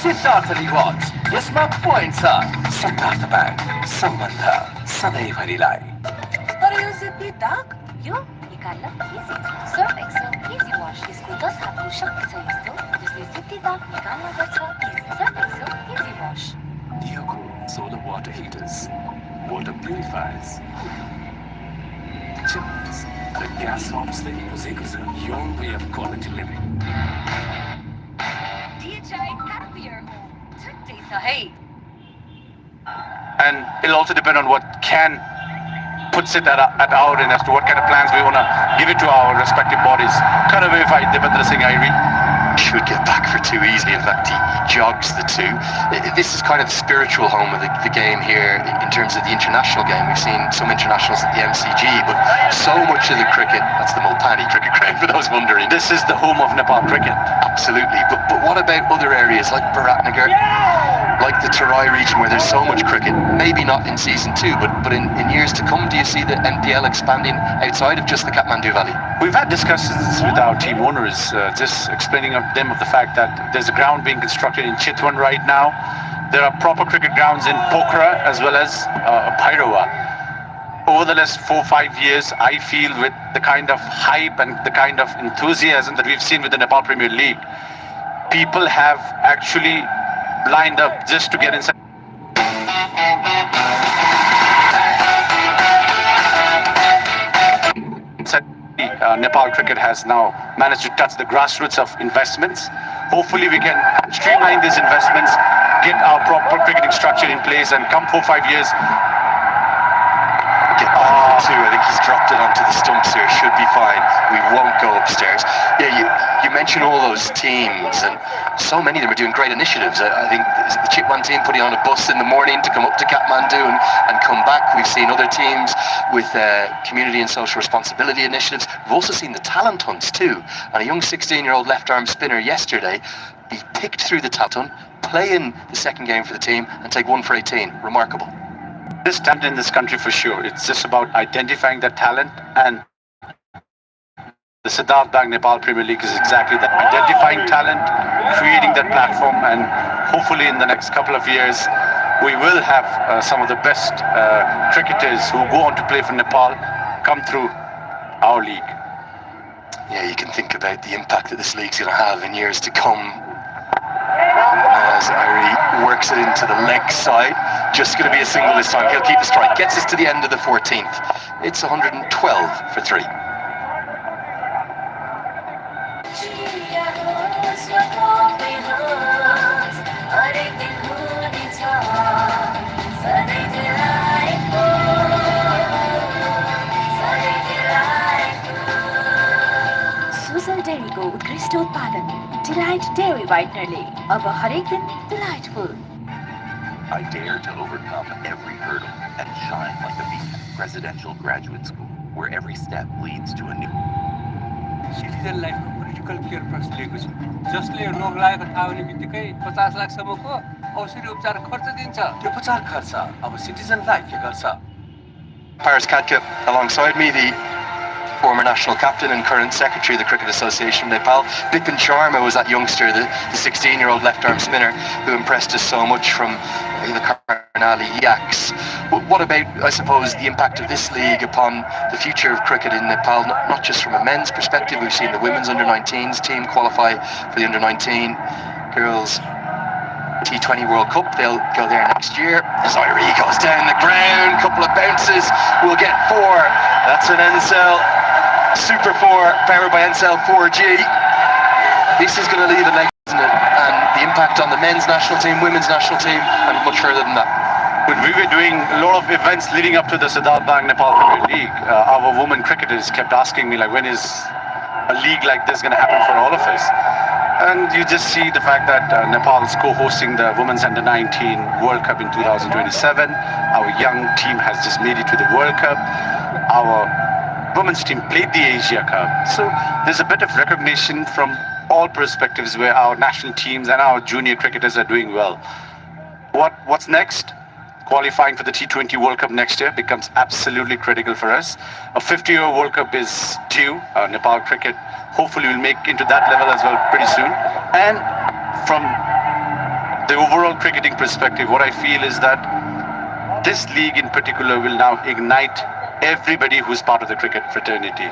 Siddharth rewards. यसमा point छ। Siddharth bank, सम्बन्ध सधैँभरिलाई। तर यो जिद्दी दाग यो निकाल्न इजी छ। सर्फ एक्सेल इजी वाश, यसको 10 हातको शक्ति छ यस्तो जसले जिद्दी दाग निकाल्न गर्छ। Surf Excel easy wash. Yoku solar water heaters, water purifiers, chimneys, the gas hops that use your way of quality living. DHI सही And it'll also depend on what Can puts it at our end as to what kind of plans we want to give it to our respective bodies. Kind of if I Devendra Singh Irie should get back for two easily. In fact, he jogs the two. This is kind of the spiritual home of the game here in terms of the international game. We've seen some internationals at the MCG, but so much of the cricket, that's the Multani cricket ground for those wondering. This is the home of Nepal cricket. Absolutely. But what about other areas like Biratnagar, like the Terai region where there's so much cricket? Maybe not in season 2, but in years to come, do you see the NPL expanding outside of just the Kathmandu Valley? We've had discussions with our team owners, just explaining of them of the fact that there's a ground being constructed in Chitwan right now. There are proper cricket grounds in Pokhara as well as Bhairava. Over the last 4 or 5 years, I feel with the kind of hype and the kind of enthusiasm that we've seen with the Nepal Premier League, people have actually lined up just to get inside. Nepal cricket has now managed to touch the grassroots of investments. Hopefully we can streamline these investments, get our proper cricketing structure in place, and come 4 or 5 years. Get back for two. I think he's dropped it onto the stumps here. Should be fine. We won't go upstairs. Yeah, you mentioned all those teams, and so many of them are doing great initiatives. I think the Chitwan team putting on a bus in the morning to come up to Kathmandu and come back. We've seen other teams with community and social responsibility initiatives. We've also seen the talent hunts too. And a young 16-year-old left-arm spinner yesterday, he picked through the talent hunt, play in the second game for the team, and take 1 for 18. Remarkable. There's talent in this country for sure. It's just about identifying that talent, and the Siddharth Bank Nepal Premier League is exactly that. Identifying talent, creating that platform, and hopefully in the next couple of years we will have some of the best cricketers who go on to play for Nepal come through our league. Yeah, you can think about the impact that this league's going to have in years to come. As Irie works it into the leg side, just going to be a single this time. He'll keep the strike, gets us to the end of the 14th. It's 112 for 3. Sujal डेयरीको उत्कृष्ट उत्पादन delight dairy व्हाइटनरले अब हरेक दिन delightful. I dare to overcome every hurdle and shine like a beacon. Residential graduate school, where every step leads to a new. Citizen लाइफको critical care plus लिएको छु, जसले रोग लागेको थाहा हुने बित्तिकै 50 लाखसम्मको औषधि उपचार खर्च दिन्छ। त्यो उपचार खर्च अब सिटिजन लाइफले गर्छ। Paris Kadka alongside me, the former national captain and current secretary of the Cricket Association of Nepal. Bipin Sharma was that youngster, the 16-year-old left-arm spinner who impressed us so much from the Karnali Yaks. What about, I suppose, the impact of this league upon the future of cricket in Nepal, not just from a men's perspective? We've seen the women's under-19s team qualify for the under-19 girls T20 World Cup. They'll go there next year. As Irie goes down the ground, couple of bounces, we'll get 4. That's an Encel Super 4 powered by Encel 4G. This is going to leave a leg, isn't it? And the impact on the men's national team, women's national team, and much further than that. When we were doing a lot of events leading up to the Siddharth Bank Nepal Premier League, our women cricketers kept asking me, like, when is a league like this going to happen for all of us? And you just see the fact that Nepal is co-hosting the Women's Under-19 World Cup in 2027. Our young team has just made it to the World Cup. Our women's team played the Asia Cup. So there's a bit of recognition from all perspectives where our national teams and our junior cricketers are doing well. What's next? Qualifying for the T20 World Cup next year becomes absolutely critical for us. A 50-year World Cup is due. Nepal cricket hopefully will make into that level as well pretty soon. And from the overall cricketing perspective, what I feel is that this league in particular will now ignite everybody who's part of the cricket fraternity.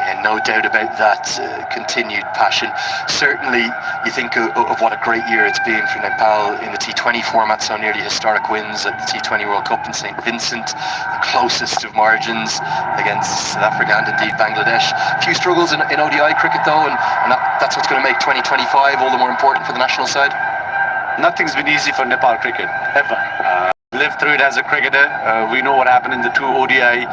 Yeah, no doubt about that. Continued passion. Certainly, you think of what a great year it's been for Nepal in the T20 format. So nearly historic wins at the T20 World Cup in St. Vincent, the closest of margins against South Africa and indeed Bangladesh. A few struggles in ODI cricket though, and that's what's going to make 2025 all the more important for the national side. Nothing's been easy for Nepal cricket, ever. Lived through it as a cricketer. We know what happened in the 2 ODI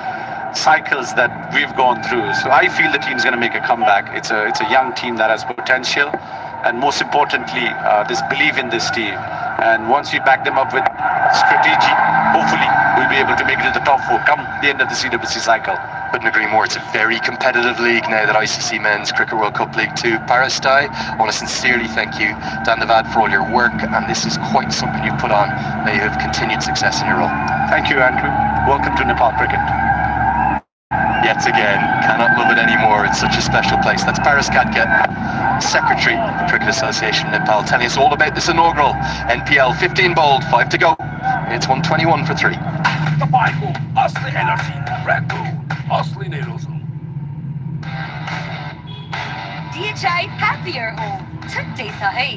cycles that we've gone through. So I feel the team's going to make a comeback. It's a young team that has potential, and most importantly, there's belief in this team. And once we back them up with strategy, hopefully we'll be able to make it to the top 4 come the end of the CWC cycle. Couldn't agree more. It's a very competitive league now, that ICC Men's Cricket World Cup League 2. Paris Ty, I want to sincerely thank you, Dan Devad, for all your work, and this is quite something you've put on. May you have continued success in your role. Thank you, Andrew. Welcome to Nepal cricket. Yet again, cannot love it anymore. It's such a special place. That's Paris Katke, Secretary of the Cricket Association in Nepal, telling us all about this inaugural NPL. 15 bowled, 5 to go. It's 121 for 3. तपाईँको असली energy ब्रान्डको असली नै रोजो DHI happier home छट्टै छ है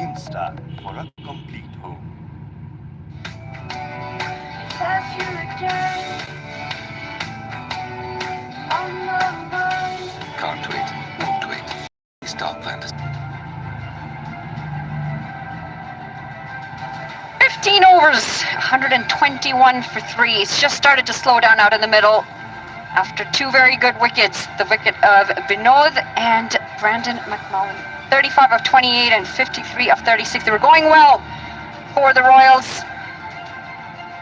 Insta for a complete home. Can't wait, won't wait. Stop fantasy. 15 overs, 121 for 3. It's just started to slow down out in the middle after 2 very good wickets. The wicket of Vinod and Brandon McMullen. 35 of 28 and 53 of 36. They were going well for the Royals.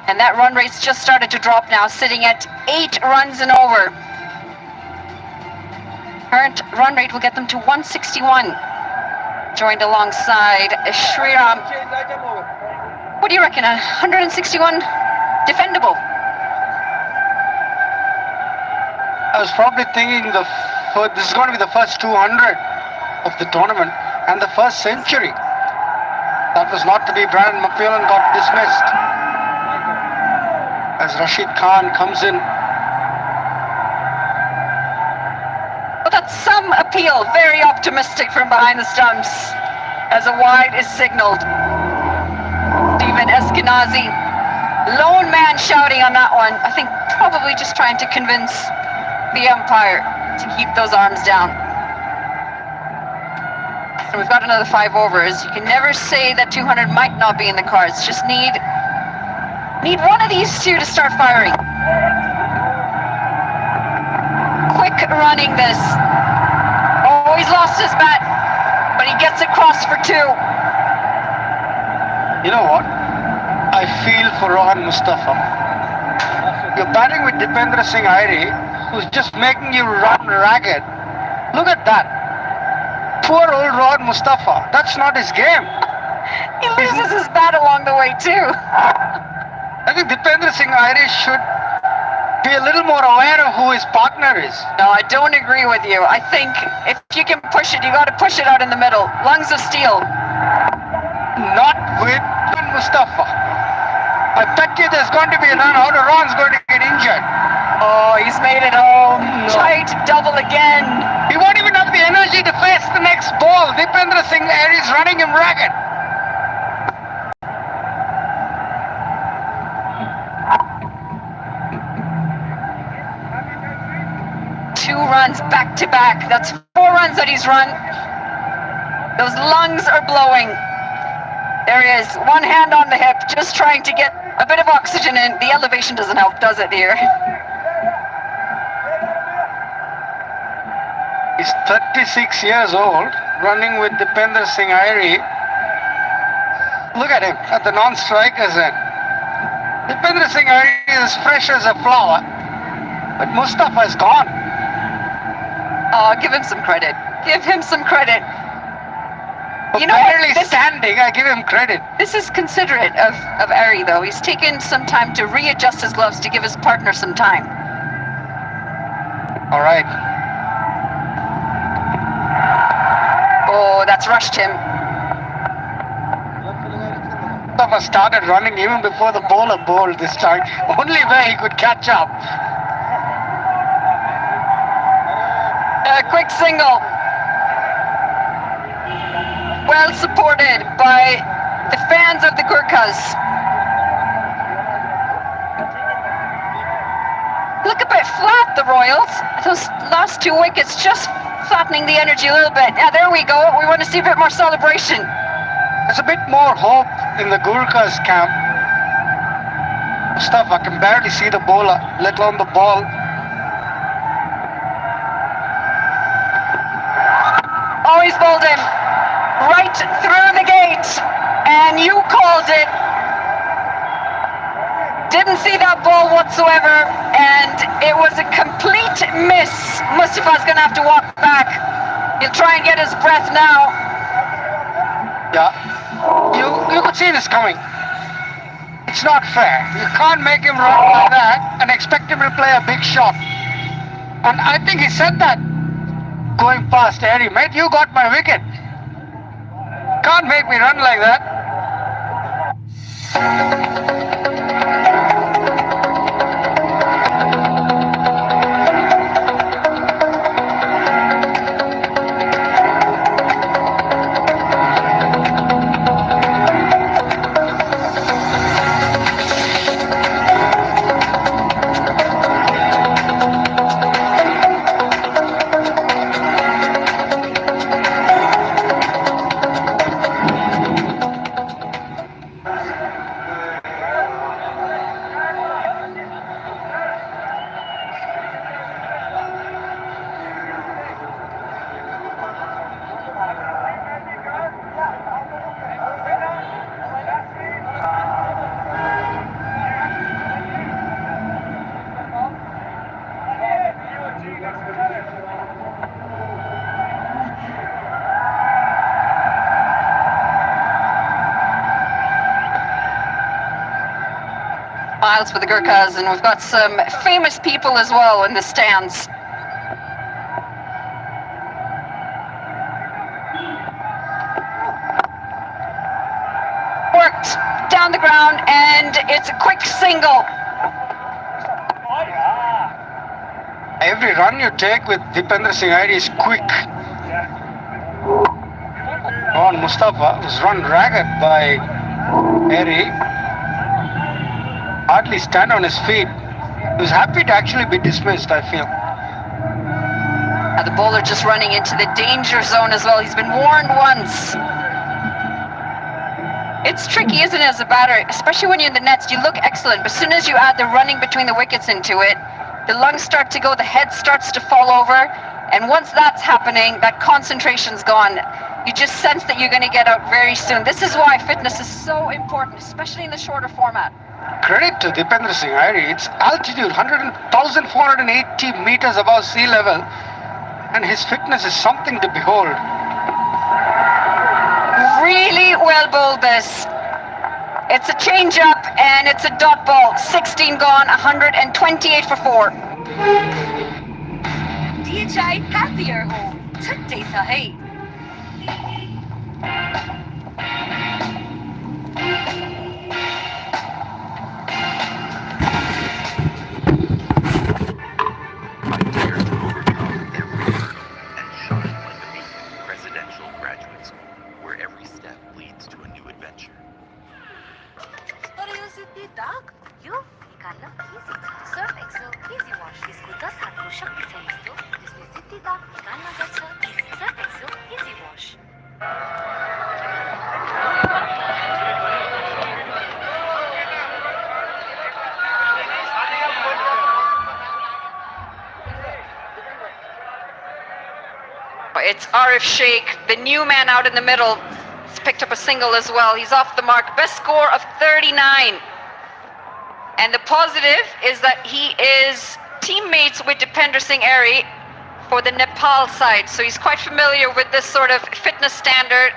And that run rate's just started to drop now, sitting at 8 runs and over. Current run rate will get them to 161. Joined alongside Shriram. What do you reckon? 161 defendable? I was probably thinking this is going to be the first 200 of the tournament and the first century. That was not to be. Brandon McMullen got dismissed as Rashid Khan comes in. Well, that's some appeal. Very optimistic from behind the stumps as a wide is signaled. Stephen Eskenazi, lone man shouting on that one. I think probably just trying to convince the umpire to keep those arms down. So we've got another 5 overs. You can never say that 200 might not be in the cards. Just need one of these two to start firing. Quick running this. Oh, he's lost his bat, but he gets across for 2. You know what? I feel for Rohan Mustafa. You're batting with Dipendra Singh Airi, who's just making you run ragged. Look at that. Poor old Rohan Mustafa. That's not his game. He loses his bat along the way too. I think Dipendra Singh Airi should be a little more aware of who his partner is. No, I don't agree with you. I think if you can push it, you got to push it out in the middle. Lungs of steel. Not with Rohan Mustafa. I bet you there's going to be a run out or Rohan's going to get injured. Oh, he's made it home. No. Tight double again. He won't even have the energy to face the next ball. Dipendra Singh Airi is running him ragged. Two runs back to back. That's 4 runs that he's run. Those lungs are blowing. There he is, one hand on the hip, just trying to get a bit of oxygen in. The elevation doesn't help, does it, here? He's 36 years old, running with Dipendra Singh Airi. Look at him, at the non-strikers end. Dipendra Singh Airi is fresh as a flower, but Mustafa is gone. Oh, give him some credit. Give him some credit. You know, barely standing, I give him credit. This is considerate of Airi, though. He's taken some time to readjust his gloves to give his partner some time. All right. Oh, that's rushed him. Mustafa started running even before the bowler bowled this time. Only where he could catch up. A quick single. Well supported by the fans of the Gurkhas. spoils. Those last 2 wickets just flattening the energy a little bit. Yeah, there we go. We want to see a bit more celebration. There's a bit more hope in the Gurkhas camp. Stuff, I can barely see the bowler, let alone the ball. Oh, he's bowled him right through the gate, and you called it. Didn't see that ball whatsoever, and it was a complete miss. Mustafa's going to have to walk back. He'll try and get his breath now. Yeah, you could see this coming. It's not fair. You can't make him run like that and expect him to play a big shot. And I think he said that going past Harry, mate, you got my wicket. Can't make me run like that. Miles for the Gurkhas, and we've got some famous people as well in the stands. Worked down the ground, and it's a quick single. Every run you take with Dipendra Singh Airi is quick. Oh, Mustafa was run ragged by Airi. Hardly stand on his feet. He was happy to actually be dismissed, I feel. Now the bowler just running into the danger zone as well. He's been warned once. It's tricky, isn't it, as a batter, especially when you're in the nets. You look excellent, but as soon as you add the running between the wickets into it, the lungs start to go, the head starts to fall over, and once that's happening, that concentration's gone. You just sense that you're going to get out very soon. This is why fitness is so important, especially in the shorter format. Credit to Dipendra Singh Airi. It's altitude, 1,480 meters above sea level, and his fitness is something to behold. Really well bowled this. It's a change up and it's a dot ball. 16 gone, 128 for 4. DHI happier home. छट्टे सा है. I dare to overcome every hurdle and shine like a beacon. Residential graduate school, where every step leads to a new adventure. अरे ये सिद्धि दाग यो निकालना easy था. Surf Excel Easy Wash. इसको 10 हाथ को शक्ति से मिक्स दो, जिसमें सिद्धि दाग निकालना गर्छ. Surf Excel Easy Wash. It's Arif Sheikh, the new man out in the middle. He's picked up a single as well. He's off the mark. Best score of 39. And the positive is that he is teammates with Dipendra Singh Airi for the Nepal side. So he's quite familiar with this sort of fitness standard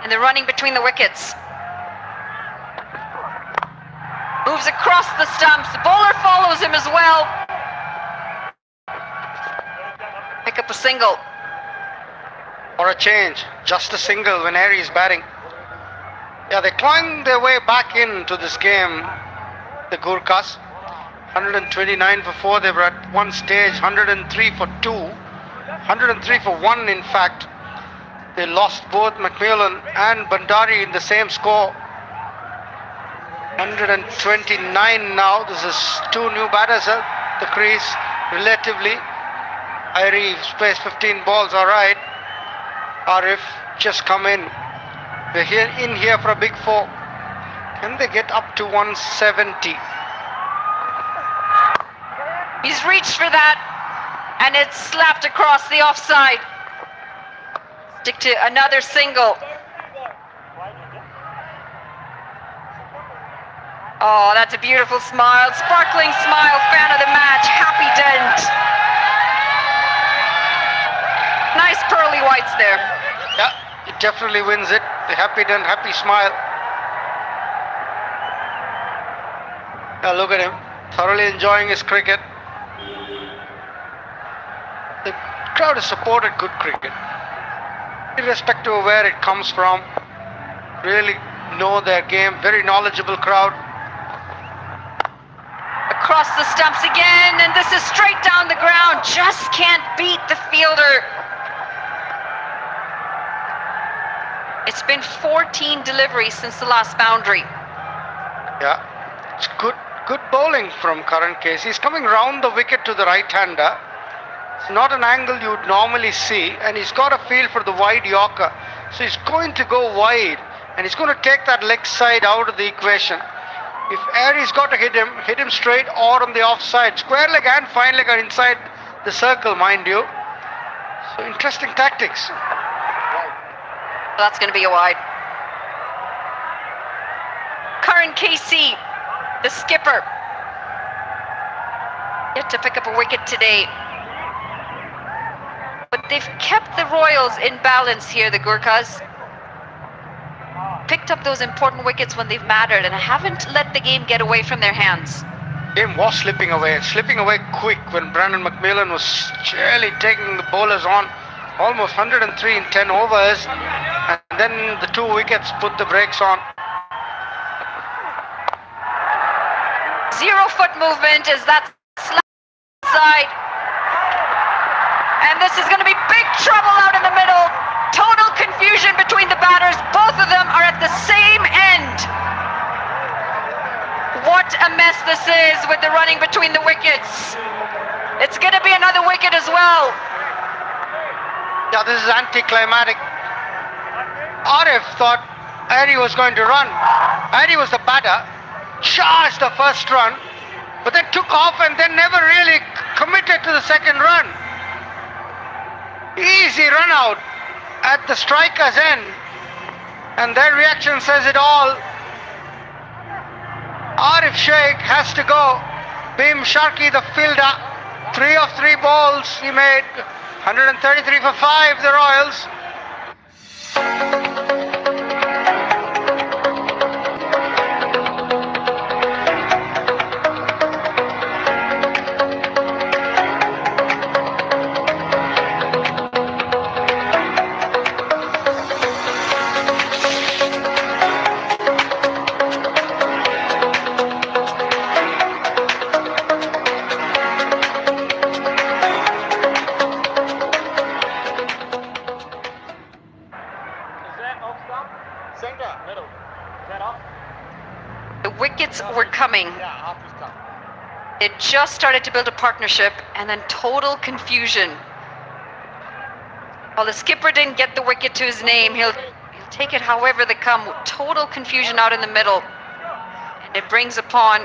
and the running between the wickets. Moves across the stumps. The bowler follows him as well. Pick up a single. For a change, just a single when Airi is batting. Yeah, they climbed their way back into this game, the Gurkhas. 129 for 4, they were at one stage, 103 for 2, 103 for 1 in fact. They lost both McMillan and Bandari in the same score. 129 now, this is two new batters at the crease. relatively. Irie plays 15 balls, all right. Arif just come in. They're in here for a big 4. Can they get up to 170? He's reached for that, and it's slapped across the offside. Stick to another single. Oh, that's a beautiful smile. Sparkling smile, fan of the match. Happy Dent. Nice pearly whites there. Yeah, he definitely wins it. The happy Dent, happy smile. Now look at him, thoroughly enjoying his cricket. The crowd has supported good cricket, irrespective of where it comes from. Really know their game, very knowledgeable crowd. Across the stumps again, and this is straight down the ground. Just can't beat the fielder. It's been 14 deliveries since the last boundary. Yeah, it's good bowling from Karan Casey. He's coming round the wicket to the right-hander. It's not an angle you'd normally see, and he's got a feel for the wide Yorker. So he's going to go wide, and he's going to take that leg side out of the equation. If Airie's got to hit him straight or on the offside. Square leg and fine leg are inside the circle, mind you. So interesting tactics. That's going to be a wide. Karan Casey, the skipper, yet to pick up a wicket today. But they've kept the Royals in balance here, the Gurkhas. Picked up those important wickets when they've mattered and haven't let the game get away from their hands. Game was slipping away quick when Brandon McMillan was surely taking the bowlers on. Almost 103 in 10 overs, and then the 2 wickets put the brakes on. 0 foot movement as that side. And this is going to be big trouble out in the middle. Total confusion between the batters. Both of them are at the same end. What a mess this is with the running between the wickets. It's going to be another wicket as well. Yeah, this is anticlimactic. Arif thought Airie was going to run. Airie was the batter, charged the first run, but then took off and then never really committed to the second run. Easy run out at the striker's end, and their reaction says it all. Arif Sheikh has to go. Bhim Sharkey, the fielder, 3 of 3 balls he made. 133 for 5, the Royals. The wickets were coming. It just started to build a partnership, and then total confusion. Well, the skipper didn't get the wicket to his name. He'll take it however they come. Total confusion out in the middle. And it brings upon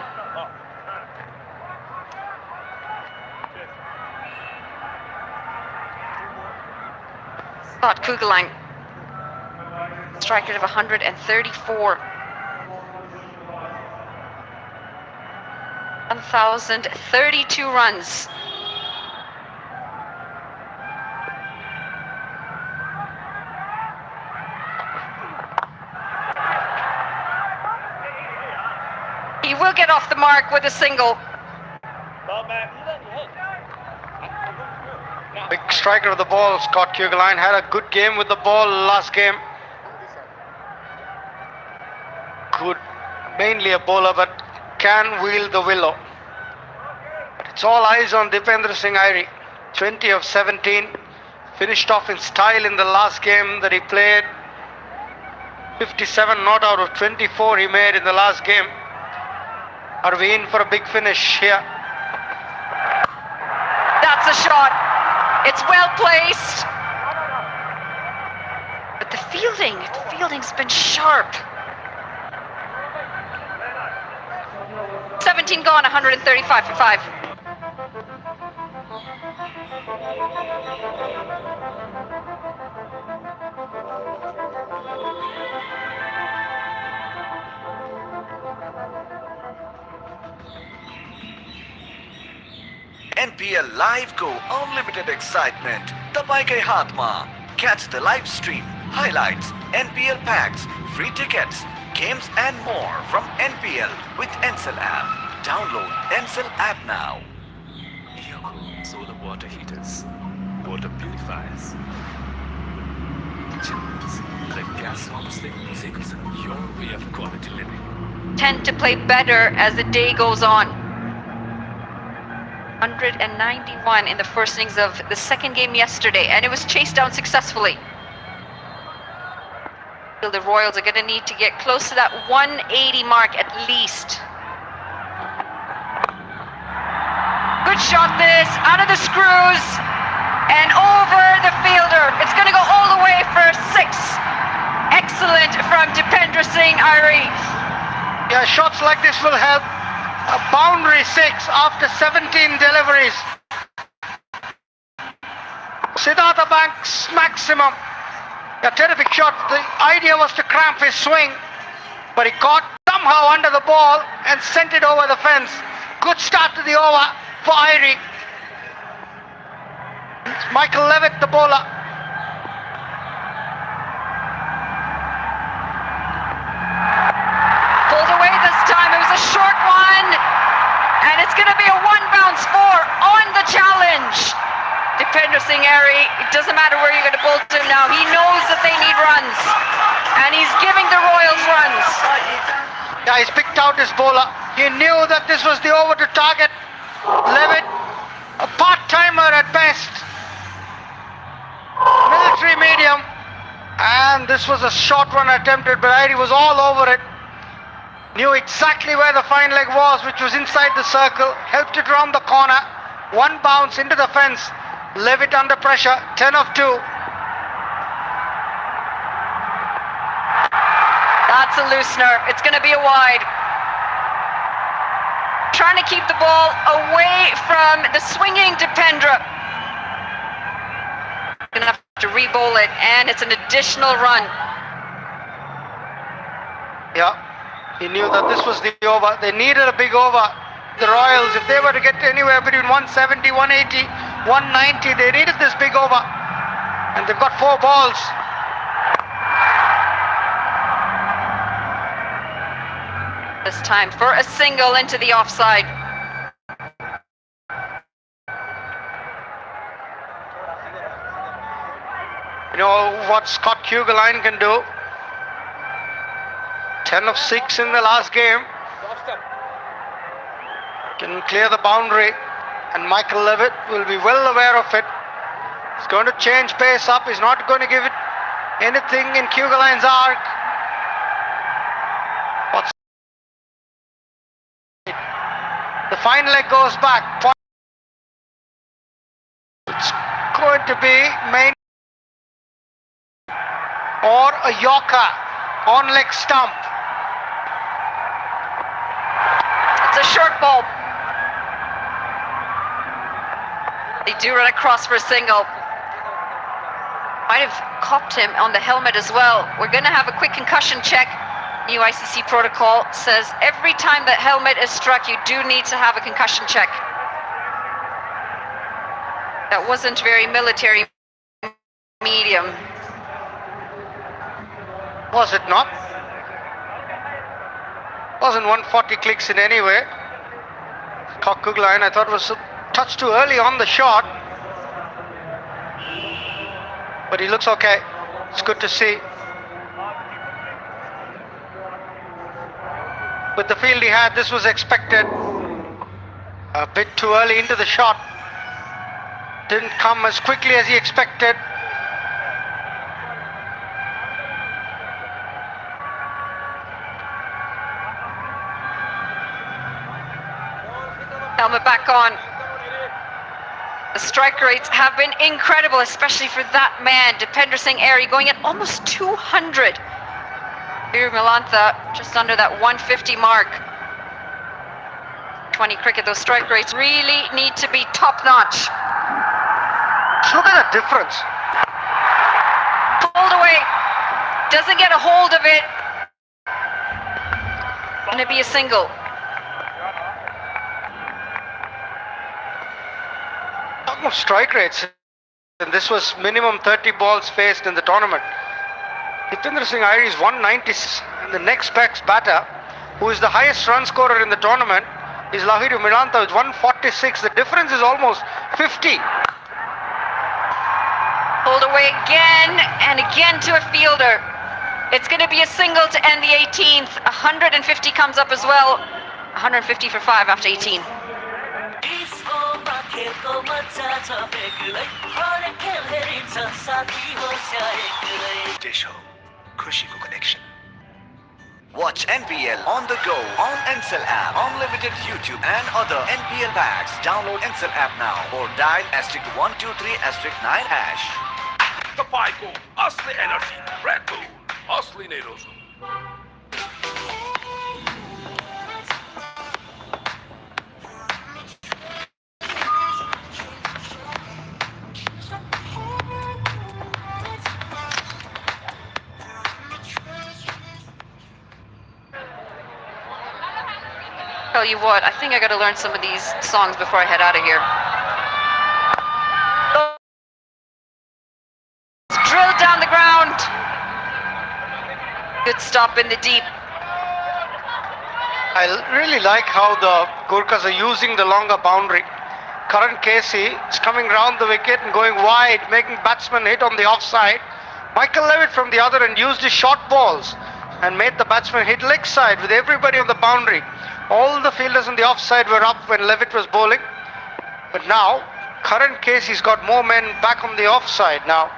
Scott Kugelheim. Strike rate of 134. 1,032 runs. He will get off the mark with a single. Big striker of the ball, Scott Kugelheim, had a good game with the ball last game. Good, mainly a bowler, but can wheel the willow. But it's all eyes on Dipendra Singh Airy. 20 of 17, finished off in style in the last game that he played. 57 not out of 24 he made in the last game. Are we in for a big finish here? That's a shot. It's well placed. But the fielding's been sharp. 17 gone, 135 for 5. NPL Live Go Unlimited Excitement. Dabai Gaye Haatma. Catch the live stream, highlights, NPL packs, free tickets, games and more from NPL with Encel app. Download Encel app now. Solar water heaters, water purifiers, chillers, like gas pumps, your way of quality living. Tend to play better as the day goes on. 191 in the first innings of the second game yesterday, and it was chased down successfully. The Royals are going to need to get close to that 180 mark at least. Good shot this, out of the screws, and over the fielder. It's going to go all the way for 6. Excellent from Dipendra Singh Airi. Yeah, shots like this will help. A boundary 6 after 17 deliveries. Siddhartha Banks maximum. A terrific shot. The idea was to cramp his swing, but he caught somehow under the ball and sent it over the fence. Good start to the over for Airi. It's Michael Levitt, the bowler. Pulled away this time. It was a short one, and it's going to be a 1-bounce 4 on the challenge. Dipendra Singh Airi, it doesn't matter where you're going to bowl to him now. He knows that they need runs, and he's giving the Royals runs. Yeah, he's picked out his bowler. He knew that this was the over to target. Levitt, a part-timer at best. Military medium. And this was a short one attempted, but Airi was all over it. Knew exactly where the fine leg was, which was inside the circle. Helped it round the corner. 1 bounce into the fence. Levitt under pressure. 10 of 2. That's a loosener. It's going to be a wide. Trying to keep the ball away from the swinging Dipendra. Going to have to re-bowl it, and it's an additional run. Yeah, he knew that this was the over. They needed a big over. The Royals, if they were to get anywhere between 170, 180, 190, they needed this big over. And they've got 4 balls. This time for a single into the offside. You know what Scott Kugeline can do? 10 of 6 in the last game. Can clear the boundary, and Michael Levitt will be well aware of it. He's going to change pace up. He's not going to give it anything in Kugeline's arc. The fine leg goes back. It's going to be main or a Yorker on leg stump. It's a short ball. They do run across for a single. Might have copped him on the helmet as well. We're going to have a quick concussion check. New ICC protocol says every time that helmet is struck, you do need to have a concussion check. That wasn't very military medium. Was it not? Wasn't 140 clicks in any way. Scott Kugeline, I thought, was a touch too early on the shot. But he looks okay. It's good to see. With the field he had, this was expected. A bit too early into the shot. Didn't come as quickly as he expected. Helmet back on. The strike rates have been incredible, especially for that man, Dipender Singh Airy, going at almost 200. Here Milantha just under that 150 mark. 20 cricket, those strike rates really need to be top-notch. Look at the difference. Pulled away, doesn't get a hold of it. Gonna be a single. Talking of strike rates, and this was minimum 30 balls faced in the tournament. Dipender Singh Airy is 190, and the next best batter, who is the highest run scorer in the tournament, is Lahiru Milantha with 146. The difference is almost 50. Pulled away again and again to a fielder. It's going to be a single to end the 18th. 150 comes up as well. 150 for 5 after 18. Dish ho, खुशी को connection. Watch NPL on the go on Ncell app, unlimited YouTube and other NPL packs. Download Ncell app now or dial *123*9#. तपाईँको असली energy red bull असली नै रोज हो Tell you what, I think I got to learn some of these songs before I head out of here. Drilled down the ground. Good stop in the deep. I really like how the Gurkhas are using the longer boundary. Karan Casey is coming round the wicket and going wide, making batsmen hit on the offside. Michael Levitt from the other end used his short balls and made the batsman hit leg side with everybody on the boundary. All the fielders on the offside were up when Levitt was bowling. But now, Karan Casey's got more men back on the offside now.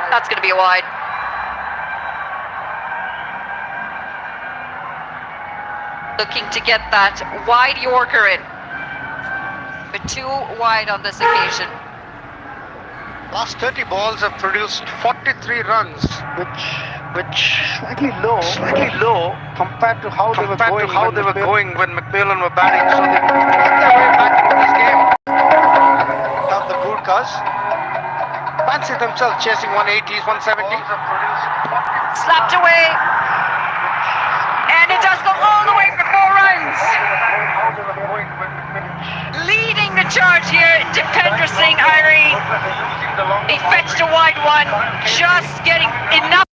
That's going to be a wide. Looking to get that wide Yorker in. But 2 wide on this occasion. Last 30 balls have produced 43 runs, which slightly low compared to how they were going when McMillan were batting. So they got their way back into this game. Now the Gurkhas fancy themselves chasing 180s, 170s. Slapped away. And it does go all the way for 4 runs. Leading the charge here, Dipender Singh Airy. He fetched a wide one, just getting enough